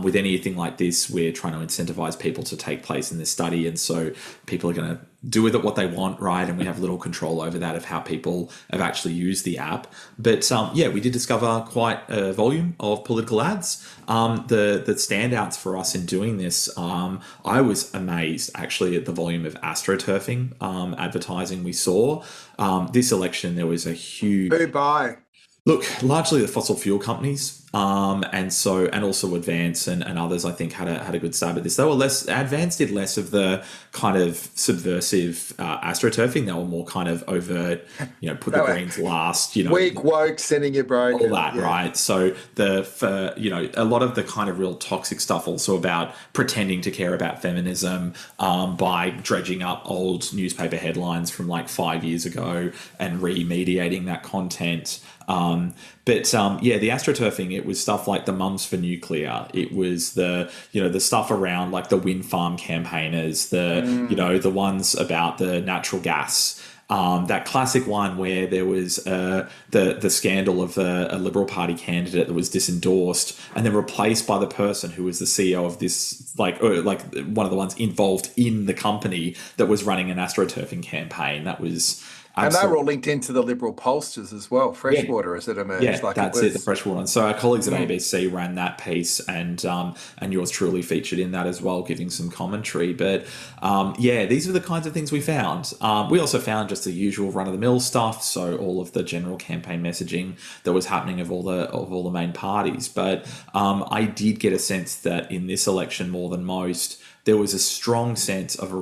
With anything like this, we're trying to incentivize people to take place in this study. And so people are going to do with it what they want, right? And we have little control over that of how people have actually used the app. But we did discover quite a volume of political ads. The standouts for us in doing this, I was amazed actually at the volume of astroturfing advertising we saw. This election, there was a huge... Who by? Look, largely the fossil fuel companies, and also Advance and others, I think, had a good stab at this. They were Advance did less of the kind of subversive astroturfing. They were more kind of overt, put the Greens last, weak woke, sending your broke, all that, right? So a lot of the kind of real toxic stuff also about pretending to care about feminism by dredging up old newspaper headlines from like 5 years ago and remediating that content. The astroturfing, it was stuff like the Mums for Nuclear. It was the stuff around like the wind farm campaigners, the ones about the natural gas. That classic one where there was the scandal of a Liberal Party candidate that was disendorsed and then replaced by the person who was the CEO of this, like one of the ones involved in the company that was running an astroturfing campaign. That was... And they were all linked into the Liberal pollsters as well, Freshwater, as it emerged. Yeah, that's it, the Freshwater. And so our colleagues at ABC ran that piece and yours truly featured in that as well, giving some commentary. But these are the kinds of things we found. We also found just the usual run-of-the-mill stuff, so all of the general campaign messaging that was happening of all the main parties. But I did get a sense that in this election, more than most, there was a strong sense of a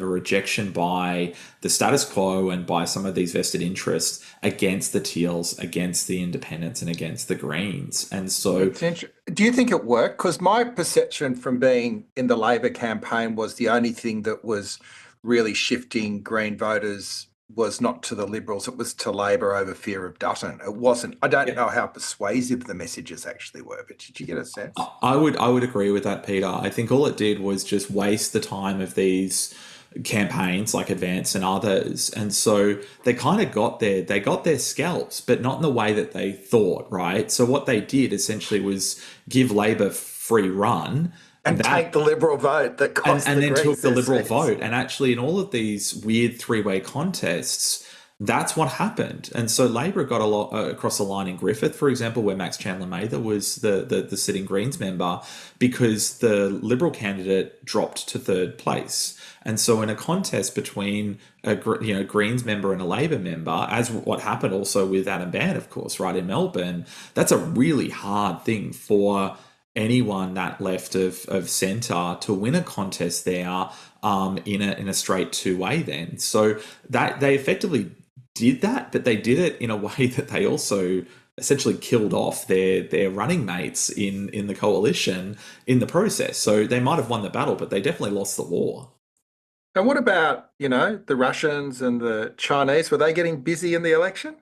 rejection by the status quo and by some of these vested interests against the Teals, against the Independents and against the Greens. And so... Do you think it worked? Because my perception from being in the Labor campaign was the only thing that was really shifting Green voters was not to the Liberals, it was to Labor over fear of Dutton. It wasn't. I don't know how persuasive the messages actually were, but did you get a sense? I would agree with that, Peter. I think all it did was just waste the time of these campaigns like Advance and others. And so they kind of got their scalps, but not in the way that they thought, right? So what they did essentially was give Labor free run. And take the Liberal vote that cost and then took the Liberal vote. And actually, in all of these weird three-way contests, that's what happened. And so Labor got a lot across the line in Griffith, for example, where Max Chandler-Mather was the sitting Greens member, because the Liberal candidate dropped to third place. And so in a contest between a Greens member and a Labor member, as what happened also with Adam Bandt, of course, right, in Melbourne, that's a really hard thing for anyone that left of centre to win a contest there in a straight two-way then. So that they effectively did that, but they did it in a way that they also essentially killed off their running mates in the coalition in the process. So they might have won the battle, but they definitely lost the war. And what about, the Russians and the Chinese? Were they getting busy in the election?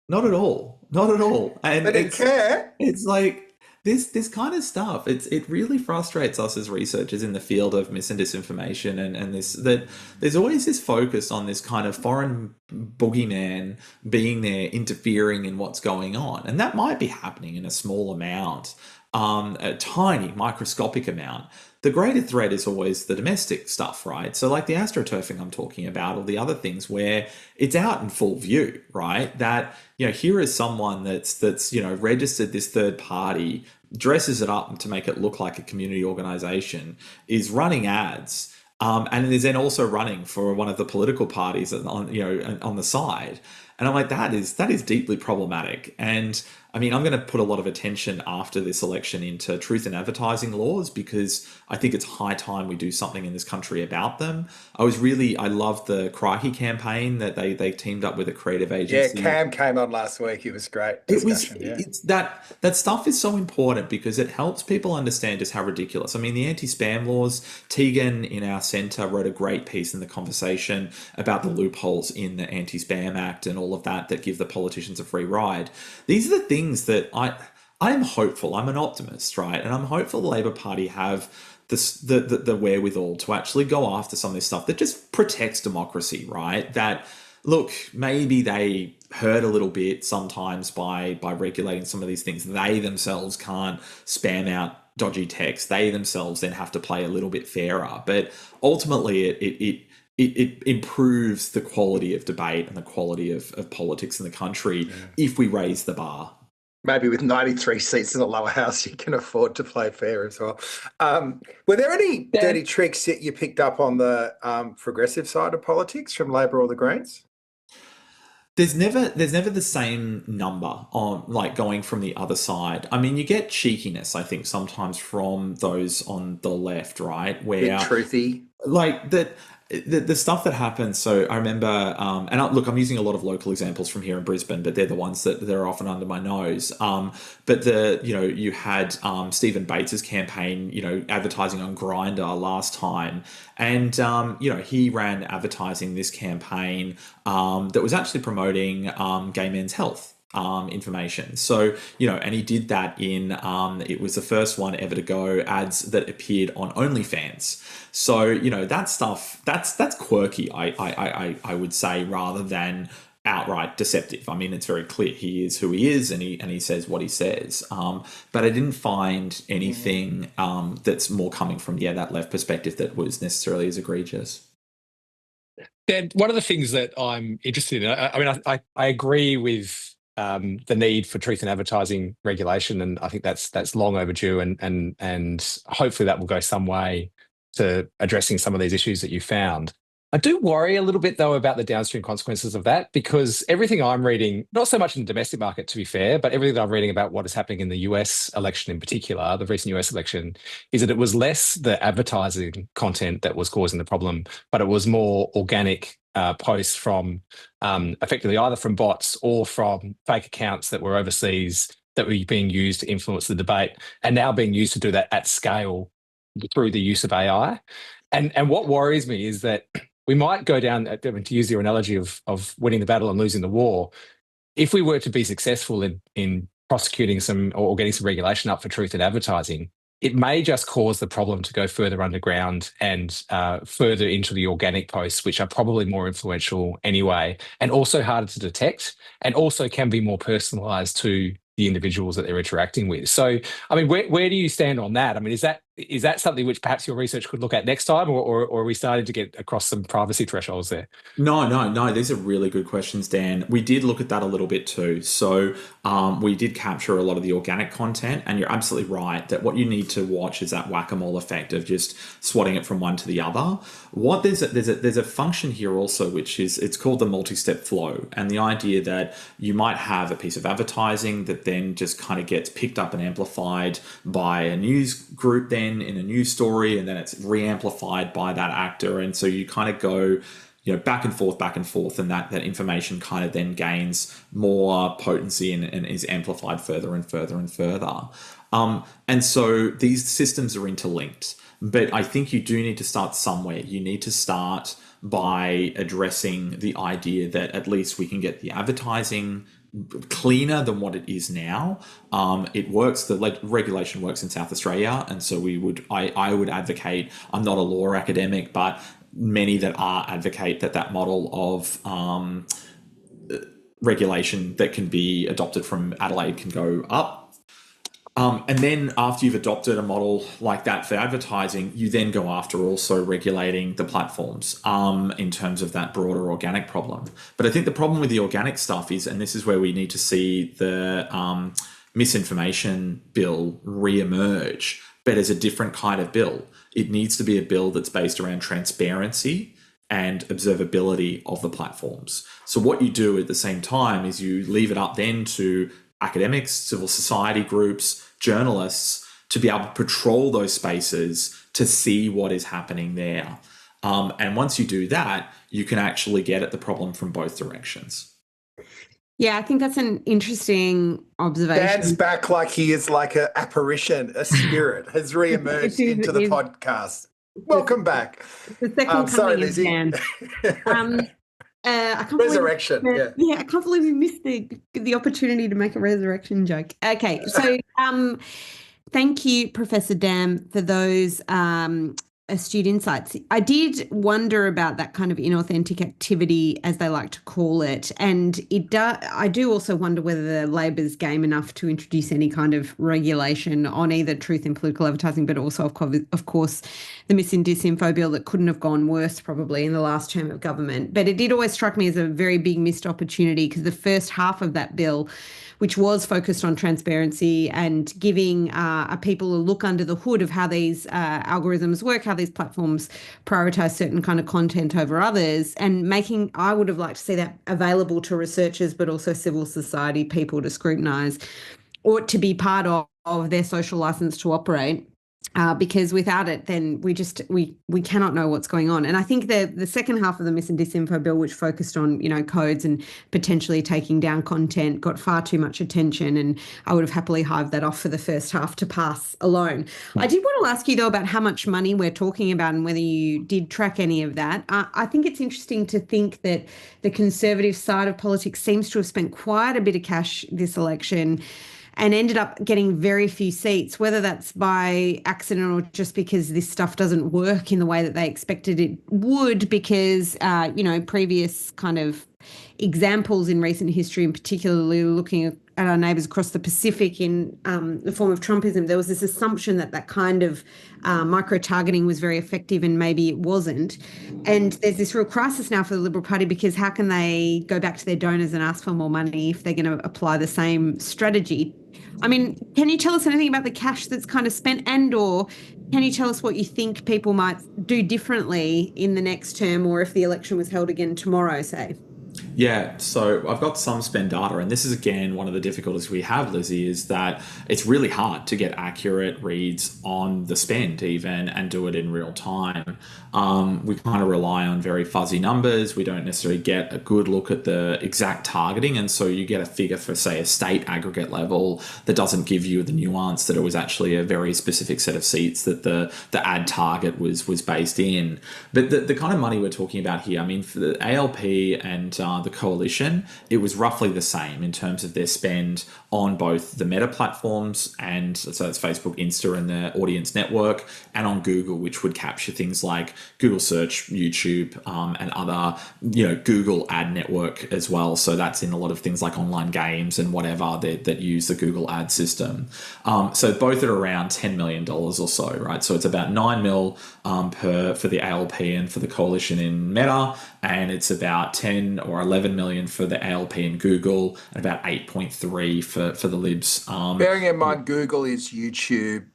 Not at all. Not at all. And they didn't care. It's like this kind of stuff. It really frustrates us as researchers in the field of mis and disinformation, and this that there's always this focus on this kind of foreign boogeyman being there, interfering in what's going on, and that might be happening in a small amount, a tiny microscopic amount. The greater threat is always the domestic stuff, right? So like the astroturfing I'm talking about, or the other things where it's out in full view, right? That, here is someone that's registered this third party, dresses it up to make it look like a community organization, is running ads, and is then also running for one of the political parties on the side. And I'm like, that is deeply problematic. And I mean, I'm going to put a lot of attention after this election into truth in advertising laws, because I think it's high time we do something in this country about them. I loved the Crikey campaign that they teamed up with a creative agency. Yeah, Cam came on last week. It was great discussion. It's that stuff is so important because it helps people understand just how ridiculous. I mean, the anti-spam laws, Tegan in our centre wrote a great piece in The Conversation about the loopholes in the Anti-Spam Act and all of that give the politicians a free ride. These are the things that I'm hopeful. I'm an optimist, right? And I'm hopeful the Labor Party have the wherewithal to actually go after some of this stuff that just protects democracy, right? That, look, maybe they hurt a little bit sometimes by regulating some of these things. They themselves can't spam out dodgy text. They themselves then have to play a little bit fairer. But ultimately, it improves the quality of debate and the quality of politics in the country if we raise the bar. Maybe with 93 seats in the lower house, you can afford to play fair as well. Were there any dirty tricks that you picked up on the progressive side of politics from Labor or the Greens? There's never the same number on, like, going from the other side. I mean, you get cheekiness, I think, sometimes from those on the left, right? Where bit truthy. Like that. The stuff that happens. So I remember, look, I'm using a lot of local examples from here in Brisbane, but they're the ones that are often under my nose. But you had Stephen Bates's campaign, advertising on Grindr last time, and he ran advertising this campaign that was actually promoting gay men's health information. So, and he did that in, it was the first one ever to go, ads that appeared on OnlyFans. So, that stuff, that's quirky, I would say, rather than outright deceptive. I mean, it's very clear he is who he is, and he says what he says. But I didn't find anything that's more coming from, that left perspective that was necessarily as egregious. Dan, one of the things that I'm interested in, I agree with the need for truth in advertising regulation, and I think that's long overdue, and hopefully that will go some way to addressing some of these issues that you found. I do worry a little bit, though, about the downstream consequences of that, because everything I'm reading, not so much in the domestic market, to be fair, but everything that I'm reading about what is happening in the US election in particular, the recent US election, is that it was less the advertising content that was causing the problem, but it was more organic posts from effectively either from bots or from fake accounts that were overseas that were being used to influence the debate, and now being used to do that at scale through the use of AI. And what worries me is that we might go down, to use your analogy of winning the battle and losing the war, if we were to be successful in prosecuting some or getting some regulation up for truth in advertising, it may just cause the problem to go further underground and further into the organic posts, which are probably more influential anyway, and also harder to detect, and also can be more personalised to the individuals that they're interacting with. So, I mean, where do you stand on that? I mean, is that something which perhaps your research could look at next time, or are we starting to get across some privacy thresholds there? No. These are really good questions, Dan. We did look at that a little bit too. So we did capture a lot of the organic content, and you're absolutely right that what you need to watch is that whack-a-mole effect of just swatting it from one to the other. There's a function here also, which is, it's called the multi-step flow, and the idea that you might have a piece of advertising that then just kind of gets picked up and amplified by a news group then in a news story, and then it's re-amplified by that actor, and so you kind of go back and forth, and that information kind of then gains more potency and is amplified further and further and further. And so these systems are interlinked, but I think you do need to start somewhere. You need to start by addressing the idea that at least we can get the advertising cleaner than what it is now. It works. The regulation works in South Australia, and so I would advocate. I'm not a law academic, but many that are advocate that model of regulation that can be adopted from Adelaide can go up. And then after you've adopted a model like that for advertising, you then go after also regulating the platforms in terms of that broader organic problem. But I think the problem with the organic stuff is, and this is where we need to see the misinformation bill re-emerge, but as a different kind of bill. It needs to be a bill that's based around transparency and observability of the platforms. So what you do at the same time is you leave it up then to academics, civil society groups, journalists to be able to patrol those spaces to see what is happening there. And once you do that, you can actually get at the problem from both directions. Yeah, I think that's an interesting observation. Dan's back like he is like an apparition, a spirit has re-emerged into the podcast. Welcome back. The second sorry, coming of Lizzie. Dan. I can't Resurrection. I can't believe we missed the opportunity to make a resurrection joke. Okay, so thank you, Professor Dam, for those astute insights. I did wonder about that kind of inauthentic activity, as they like to call it, and I do also wonder whether Labor's game enough to introduce any kind of regulation on either truth in political advertising, but also, of course, the mis and disinfo bill that couldn't have gone worse probably in the last term of government. But it did always strike me as a very big missed opportunity, because the first half of that bill, which was focused on transparency and giving people a look under the hood of how these algorithms work, how these platforms prioritize certain kind of content over others, and I would have liked to see that available to researchers, but also civil society people to scrutinise, ought to be part of their social license to operate. Because without it, then we cannot know what's going on. And I think the second half of the mis and disinfo bill, which focused on, codes and potentially taking down content, got far too much attention, and I would have happily hived that off for the first half to pass alone. I did want to ask you, though, about how much money we're talking about and whether you did track any of that. I think it's interesting to think that the Conservative side of politics seems to have spent quite a bit of cash this election and ended up getting very few seats, whether that's by accident or just because this stuff doesn't work in the way that they expected it would, because, previous kind of examples in recent history, and particularly looking at our neighbours across the Pacific in the form of Trumpism, there was this assumption that kind of micro-targeting was very effective, and maybe it wasn't. And there's this real crisis now for the Liberal Party, because how can they go back to their donors and ask for more money if they're going to apply the same strategy? I mean, can you tell us anything about the cash that's kind of spent, and/or can you tell us what you think people might do differently in the next term, or if the election was held again tomorrow, say? Yeah, so I've got some spend data, and this is, again, one of the difficulties we have, Lizzie, is that it's really hard to get accurate reads on the spend even and do it in real time. We kind of rely on very fuzzy numbers. We don't necessarily get a good look at the exact targeting, and so you get a figure for, say, a state aggregate level that doesn't give you the nuance that it was actually a very specific set of seats that the ad target was based in. But the kind of money we're talking about here, I mean, for the ALP and the coalition, it was roughly the same in terms of their spend on both the Meta platforms, and so that's Facebook, Insta, and the Audience Network, and on Google, which would capture things like Google Search, YouTube, and other, Google Ad Network as well. So that's in a lot of things like online games and whatever that use the Google ad system. So both are around $10 million or so, right? So it's about $9 million for the ALP and for the coalition in Meta, and it's about 10 or 11 million for the ALP in Google, and about 8.3 for the Libs. Bearing in mind, Google is YouTube.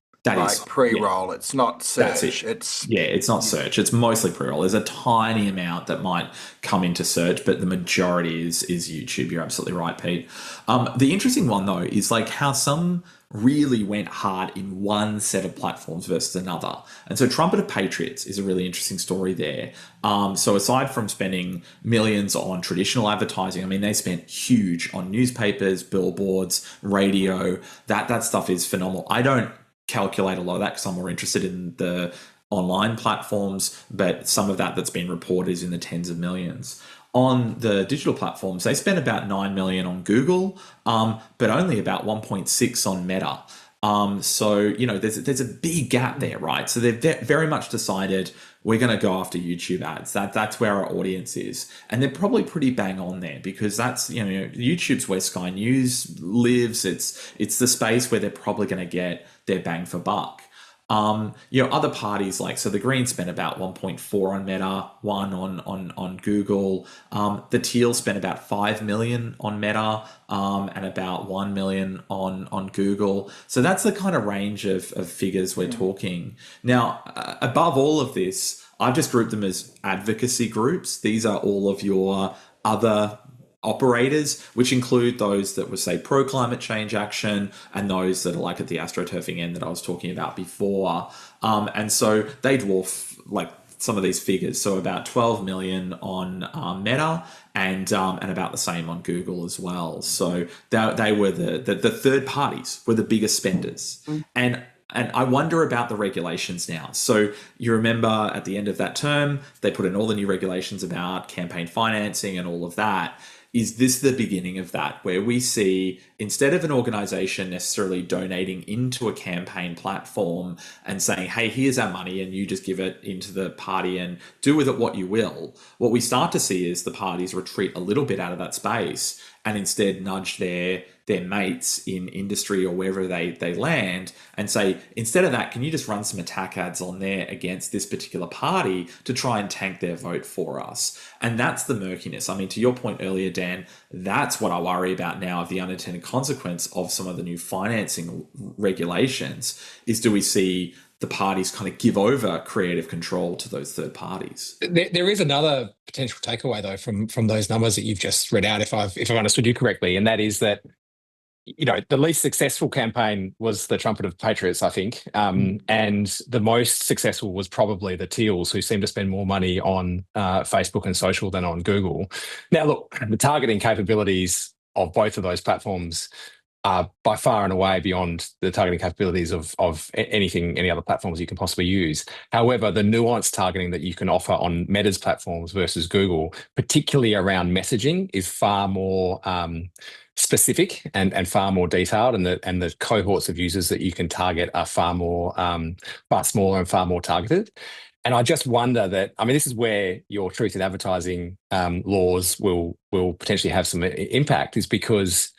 Pre-roll. Yeah. It's not search. It's not search. It's mostly pre-roll. There's a tiny amount that might come into search, but the majority is YouTube. You're absolutely right, Pete. The interesting one, though, is like how some really went hard in one set of platforms versus another. And so Trumpeter Patriots is a really interesting story there. So aside from spending millions on traditional advertising, I mean, they spent huge on newspapers, billboards, radio. That stuff is phenomenal. I don't calculate a lot of that because I'm more interested in the online platforms, but some of that's been reported is in the tens of millions. On the digital platforms, they spent about 9 million on Google, but only about 1.6 on Meta. So, there's a big gap there, right? So they've very much decided we're going to go after YouTube ads. That's where our audience is. And they're probably pretty bang on there, because that's, YouTube's where Sky News lives. It's the space where they're probably going to get their bang for buck. Other parties so the Greens spent about 1.4 on Meta, 1 on Google. The Teal spent about 5 million on Meta, and about 1 million on Google. So that's the kind of range of figures we're talking. Now, above all of this, I've just grouped them as advocacy groups. These are all of your other operators, which include those that were, say, pro-climate change action and those that are like at the astroturfing end that I was talking about before. And so they dwarf like some of these figures. So about 12 million on Meta and about the same on Google as well. So they were the third parties were the biggest spenders. And I wonder about the regulations now. So you remember at the end of that term, they put in all the new regulations about campaign financing and all of that. Is this the beginning of that, where we see, instead of an organization necessarily donating into a campaign platform and saying, hey, here's our money and you just give it into the party and do with it what you will, what we start to see is the parties retreat a little bit out of that space and instead nudge their mates in industry or wherever they land and say, instead of that, can you just run some attack ads on there against this particular party to try and tank their vote for us? And that's the murkiness. I mean, to your point earlier, Dan, that's what I worry about now of the unintended consequence of some of the new financing regulations is, do we see the parties kind of give over creative control to those third parties? There is another potential takeaway, though, from those numbers that you've just read out, if I've understood you correctly, and that is that, you know, the least successful campaign was the Trumpet of Patriots, I think, and the most successful was probably the Teals, who seem to spend more money on Facebook and social than on Google. Now, look, the targeting capabilities of both of those platforms are by far and away beyond the targeting capabilities of any other platforms you can possibly use. However, the nuanced targeting that you can offer on Meta's platforms versus Google, particularly around messaging, is far more specific and far more detailed, and the cohorts of users that you can target are far smaller and far more targeted. And I just wonder that, I mean, this is where your truth in advertising laws will potentially have some impact, is because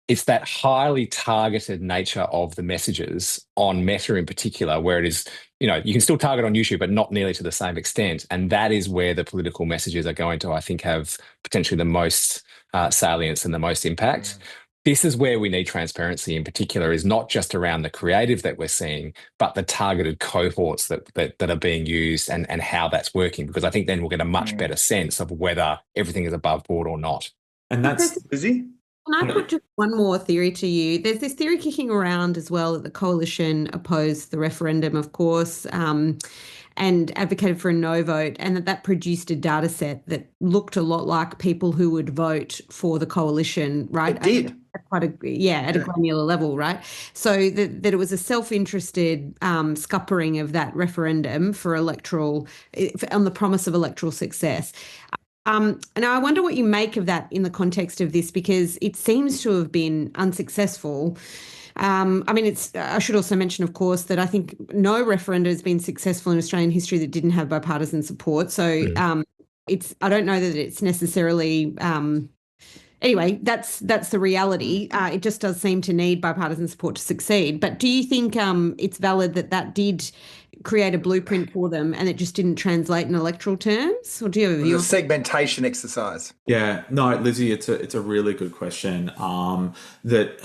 it's that highly targeted nature of the messages on Meta in particular, where it is, you know, you can still target on YouTube, but not nearly to the same extent. And that is where the political messages are going to, I think, have potentially the most salience and the most impact. This is where we need transparency in particular, is not just around the creative that we're seeing, but the targeted cohorts that are being used and how that's working, because I think then we'll get a much better sense of whether everything is above board or not. And that's Lizzie? Can I put just one more theory to you? There's this theory kicking around as well that the coalition opposed the referendum, of course, and advocated for a no vote, and that produced a data set that looked a lot like people who would vote for the coalition, right? It did. At a granular level, right? So that it was a self-interested scuppering of that referendum for on the promise of electoral success. Now, I wonder what you make of that in the context of this, because it seems to have been unsuccessful. I mean, I should also mention, of course, that I think no referendum has been successful in Australian history that didn't have bipartisan support. So I don't know that it's necessarily. Anyway, that's the reality. It just does seem to need bipartisan support to succeed. But do you think it's valid that did create a blueprint for them and it just didn't translate in electoral terms? Or do you have a view? It was a segmentation exercise. Yeah, no, Lizzie, it's a really good question. That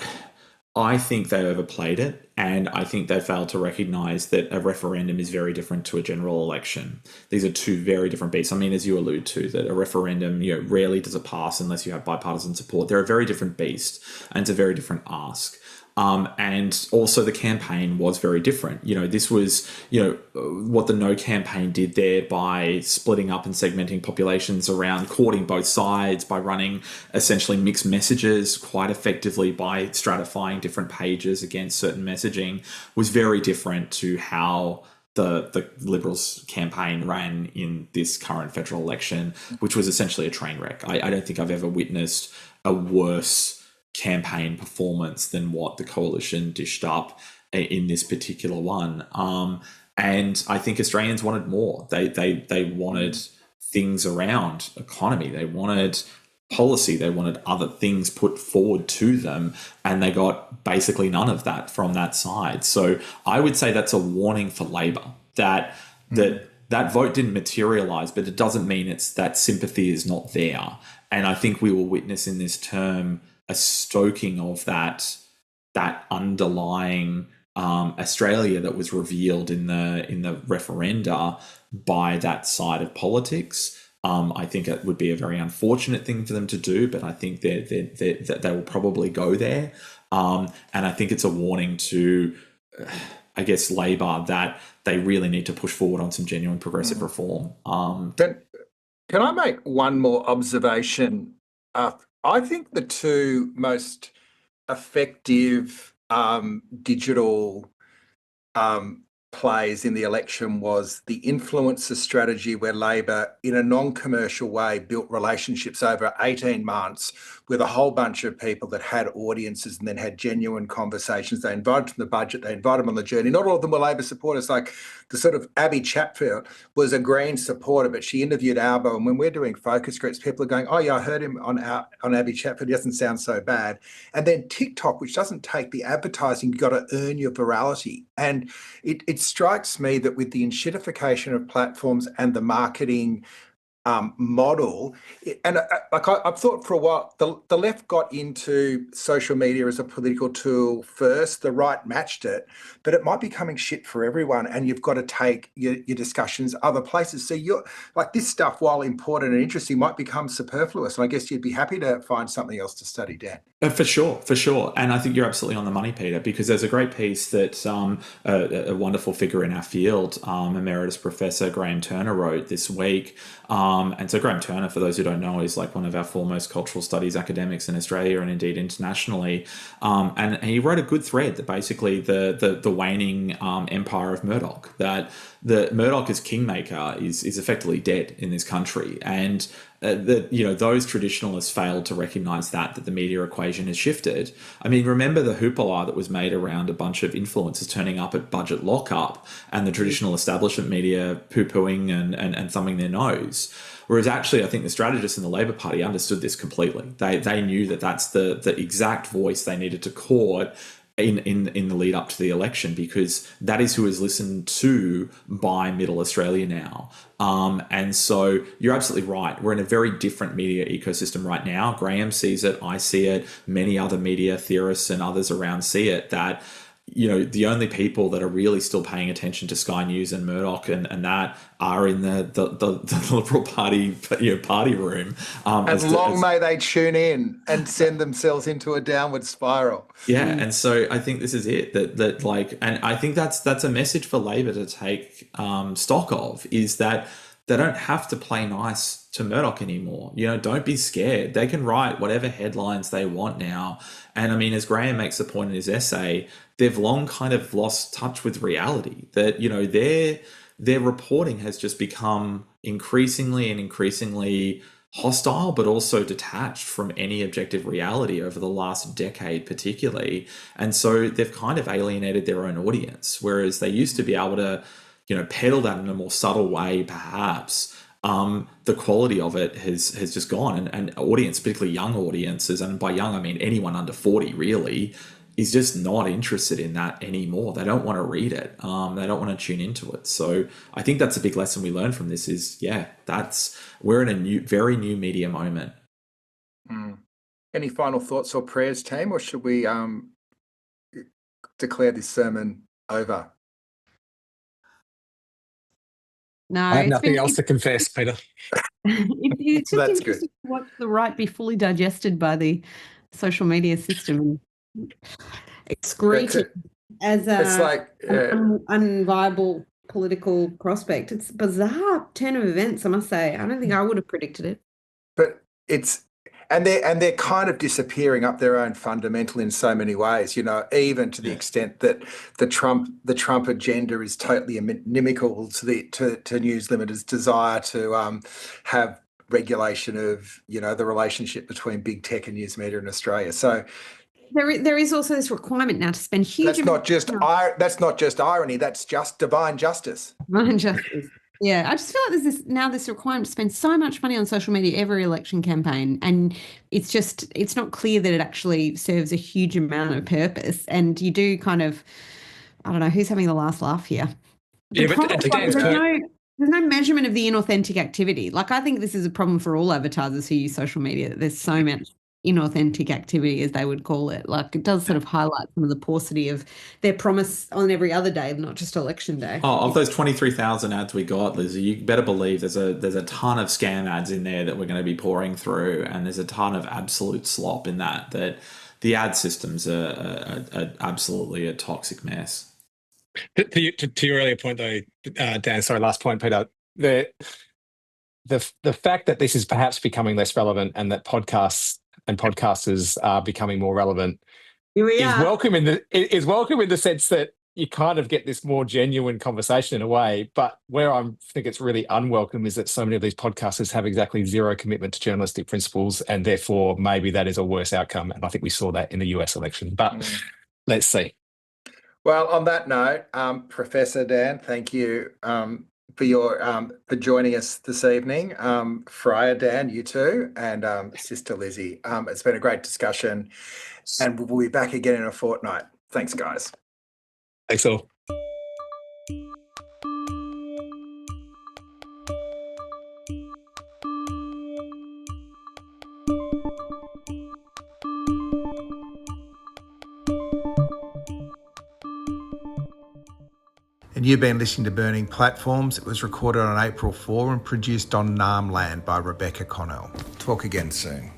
I think they overplayed it, and I think they failed to recognise that a referendum is very different to a general election. These are two very different beasts. I mean, as you allude to, that a referendum, you know, rarely does it pass unless you have bipartisan support. They're a very different beast, and it's a very different ask. And also the campaign was very different. You know, this was, you know, what the No campaign did there by splitting up and segmenting populations around, courting both sides, by running essentially mixed messages quite effectively, by stratifying different pages against certain messaging, was very different to how the Liberals campaign ran in this current federal election, which was essentially a train wreck. I don't think I've ever witnessed a worse campaign performance than what the coalition dished up in this particular one. And I think Australians wanted more. They wanted things around economy. They wanted policy. They wanted other things put forward to them, and they got basically none of that from that side. So I would say that's a warning for Labor, that vote didn't materialise, but it doesn't mean it's that sympathy is not there. And I think we will witness in this term a stoking of that underlying Australia that was revealed in the referenda by that side of politics. I think it would be a very unfortunate thing for them to do, but I think they will probably go there. And I think it's a warning to, I guess, Labor that they really need to push forward on some genuine progressive reform. Can I make one more observation? I think the two most effective digital plays in the election was the influencer strategy, where Labor, in a non-commercial way, built relationships over 18 months with a whole bunch of people that had audiences and then had genuine conversations. They invited them to the budget, they invited them on the journey. Not all of them were Labor supporters. Like the sort of Abby Chatfield was a Green supporter, but she interviewed Albo, and when we're doing focus groups, people are going, oh yeah, I heard him on Abby Chatfield, he doesn't sound so bad. And then TikTok, which doesn't take the advertising, you've got to earn your virality. And it strikes me that with the enshittification of platforms and the marketing model, and I've thought for a while, the left got into social media as a political tool first, the right matched it, but it might be coming shit for everyone, and you've got to take your discussions other places. So you're like, this stuff, while important and interesting, might become superfluous, and I guess you'd be happy to find something else to study, Dan. For sure. And I think you're absolutely on the money, Peter, because there's a great piece that a wonderful figure in our field, Emeritus Professor Graham Turner, wrote this week. And so Graham Turner, for those who don't know, is like one of our foremost cultural studies academics in Australia and indeed internationally. And he wrote a good thread that basically the waning empire of Murdoch, that the Murdoch as kingmaker is effectively dead in this country. And those traditionalists failed to recognise that the media equation has shifted. I mean, remember the hoopla that was made around a bunch of influencers turning up at budget lockup and the traditional establishment media poo-pooing and thumbing their nose. Whereas actually, I think the strategists in the Labor Party understood this completely. They knew that that's the exact voice they needed to court in the lead up to the election, because that is who is listened to by Middle Australia now. And so you're absolutely right. We're in a very different media ecosystem right now. Graham sees it, I see it, many other media theorists and others around see it, that the only people that are really still paying attention to Sky News and Murdoch and that are in the Liberal Party party room. May they tune in and send themselves into a downward spiral. Yeah, and so I think this is it. And I think that's a message for Labor to take stock of, is that they don't have to play nice to Murdoch anymore. Don't be scared. They can write whatever headlines they want now. And I mean, as Graham makes the point in his essay, they've long kind of lost touch with reality. That, their reporting has just become increasingly hostile, but also detached from any objective reality over the last decade particularly. And so they've kind of alienated their own audience, whereas they used to be able to peddle that in a more subtle way, perhaps. The quality of it has just gone, and audience, particularly young audiences, and by young I mean anyone under 40 really, is just not interested in that anymore. They don't want to read it. They don't want to tune into it. So I think that's a big lesson we learned from this is, we're in a very new media moment. Any final thoughts or prayers, team, or should we declare this sermon over? No, I have nothing else to confess, Peter. It's just That's interesting to watch the right be fully digested by the social media system and excreted as an unviable political prospect. It's a bizarre turn of events, I must say. I don't think I would have predicted it. But they're kind of disappearing up their own fundamental in so many ways, even to the extent that the Trump agenda is totally inimical to News Limited's desire to have regulation of the relationship between big tech and news media in Australia. So there is also this requirement now to spend huge. That's not just irony. That's just divine justice. Divine justice. Yeah, I just feel like there's this requirement to spend so much money on social media every election campaign, and it's not clear that it actually serves a huge amount of purpose. And you do kind of, I don't know, who's having the last laugh here? There's no measurement of the inauthentic activity. Like, I think this is a problem for all advertisers who use social media. There's so much inauthentic activity, as they would call it. Like, it does sort of highlight some of the paucity of their promise on every other day, not just election day. Oh, of those 23,000 ads we got, Lizzie, you better believe there's a ton of scam ads in there that we're going to be pouring through, and there's a ton of absolute slop in that the ad systems are absolutely a toxic mess. To your earlier point, though, Dan, sorry, last point, Peter, the fact that this is perhaps becoming less relevant and that podcasts and podcasters are becoming more relevant is welcome in the sense that you kind of get this more genuine conversation in a way. But where I think it's really unwelcome is that so many of these podcasters have exactly zero commitment to journalistic principles, and therefore maybe that is a worse outcome. And I think we saw that in the US election. But let's see. Well, on that note, Professor Dan, thank you for joining us this evening. Friar Dan, you too, and Sister Lizzie. It's been a great discussion, and we'll be back again in a fortnight. Thanks, guys. Thanks all. And you've been listening to Burning Platforms. It was recorded on April 4 and produced on Naarm land by Rebecca Connell. Talk again soon.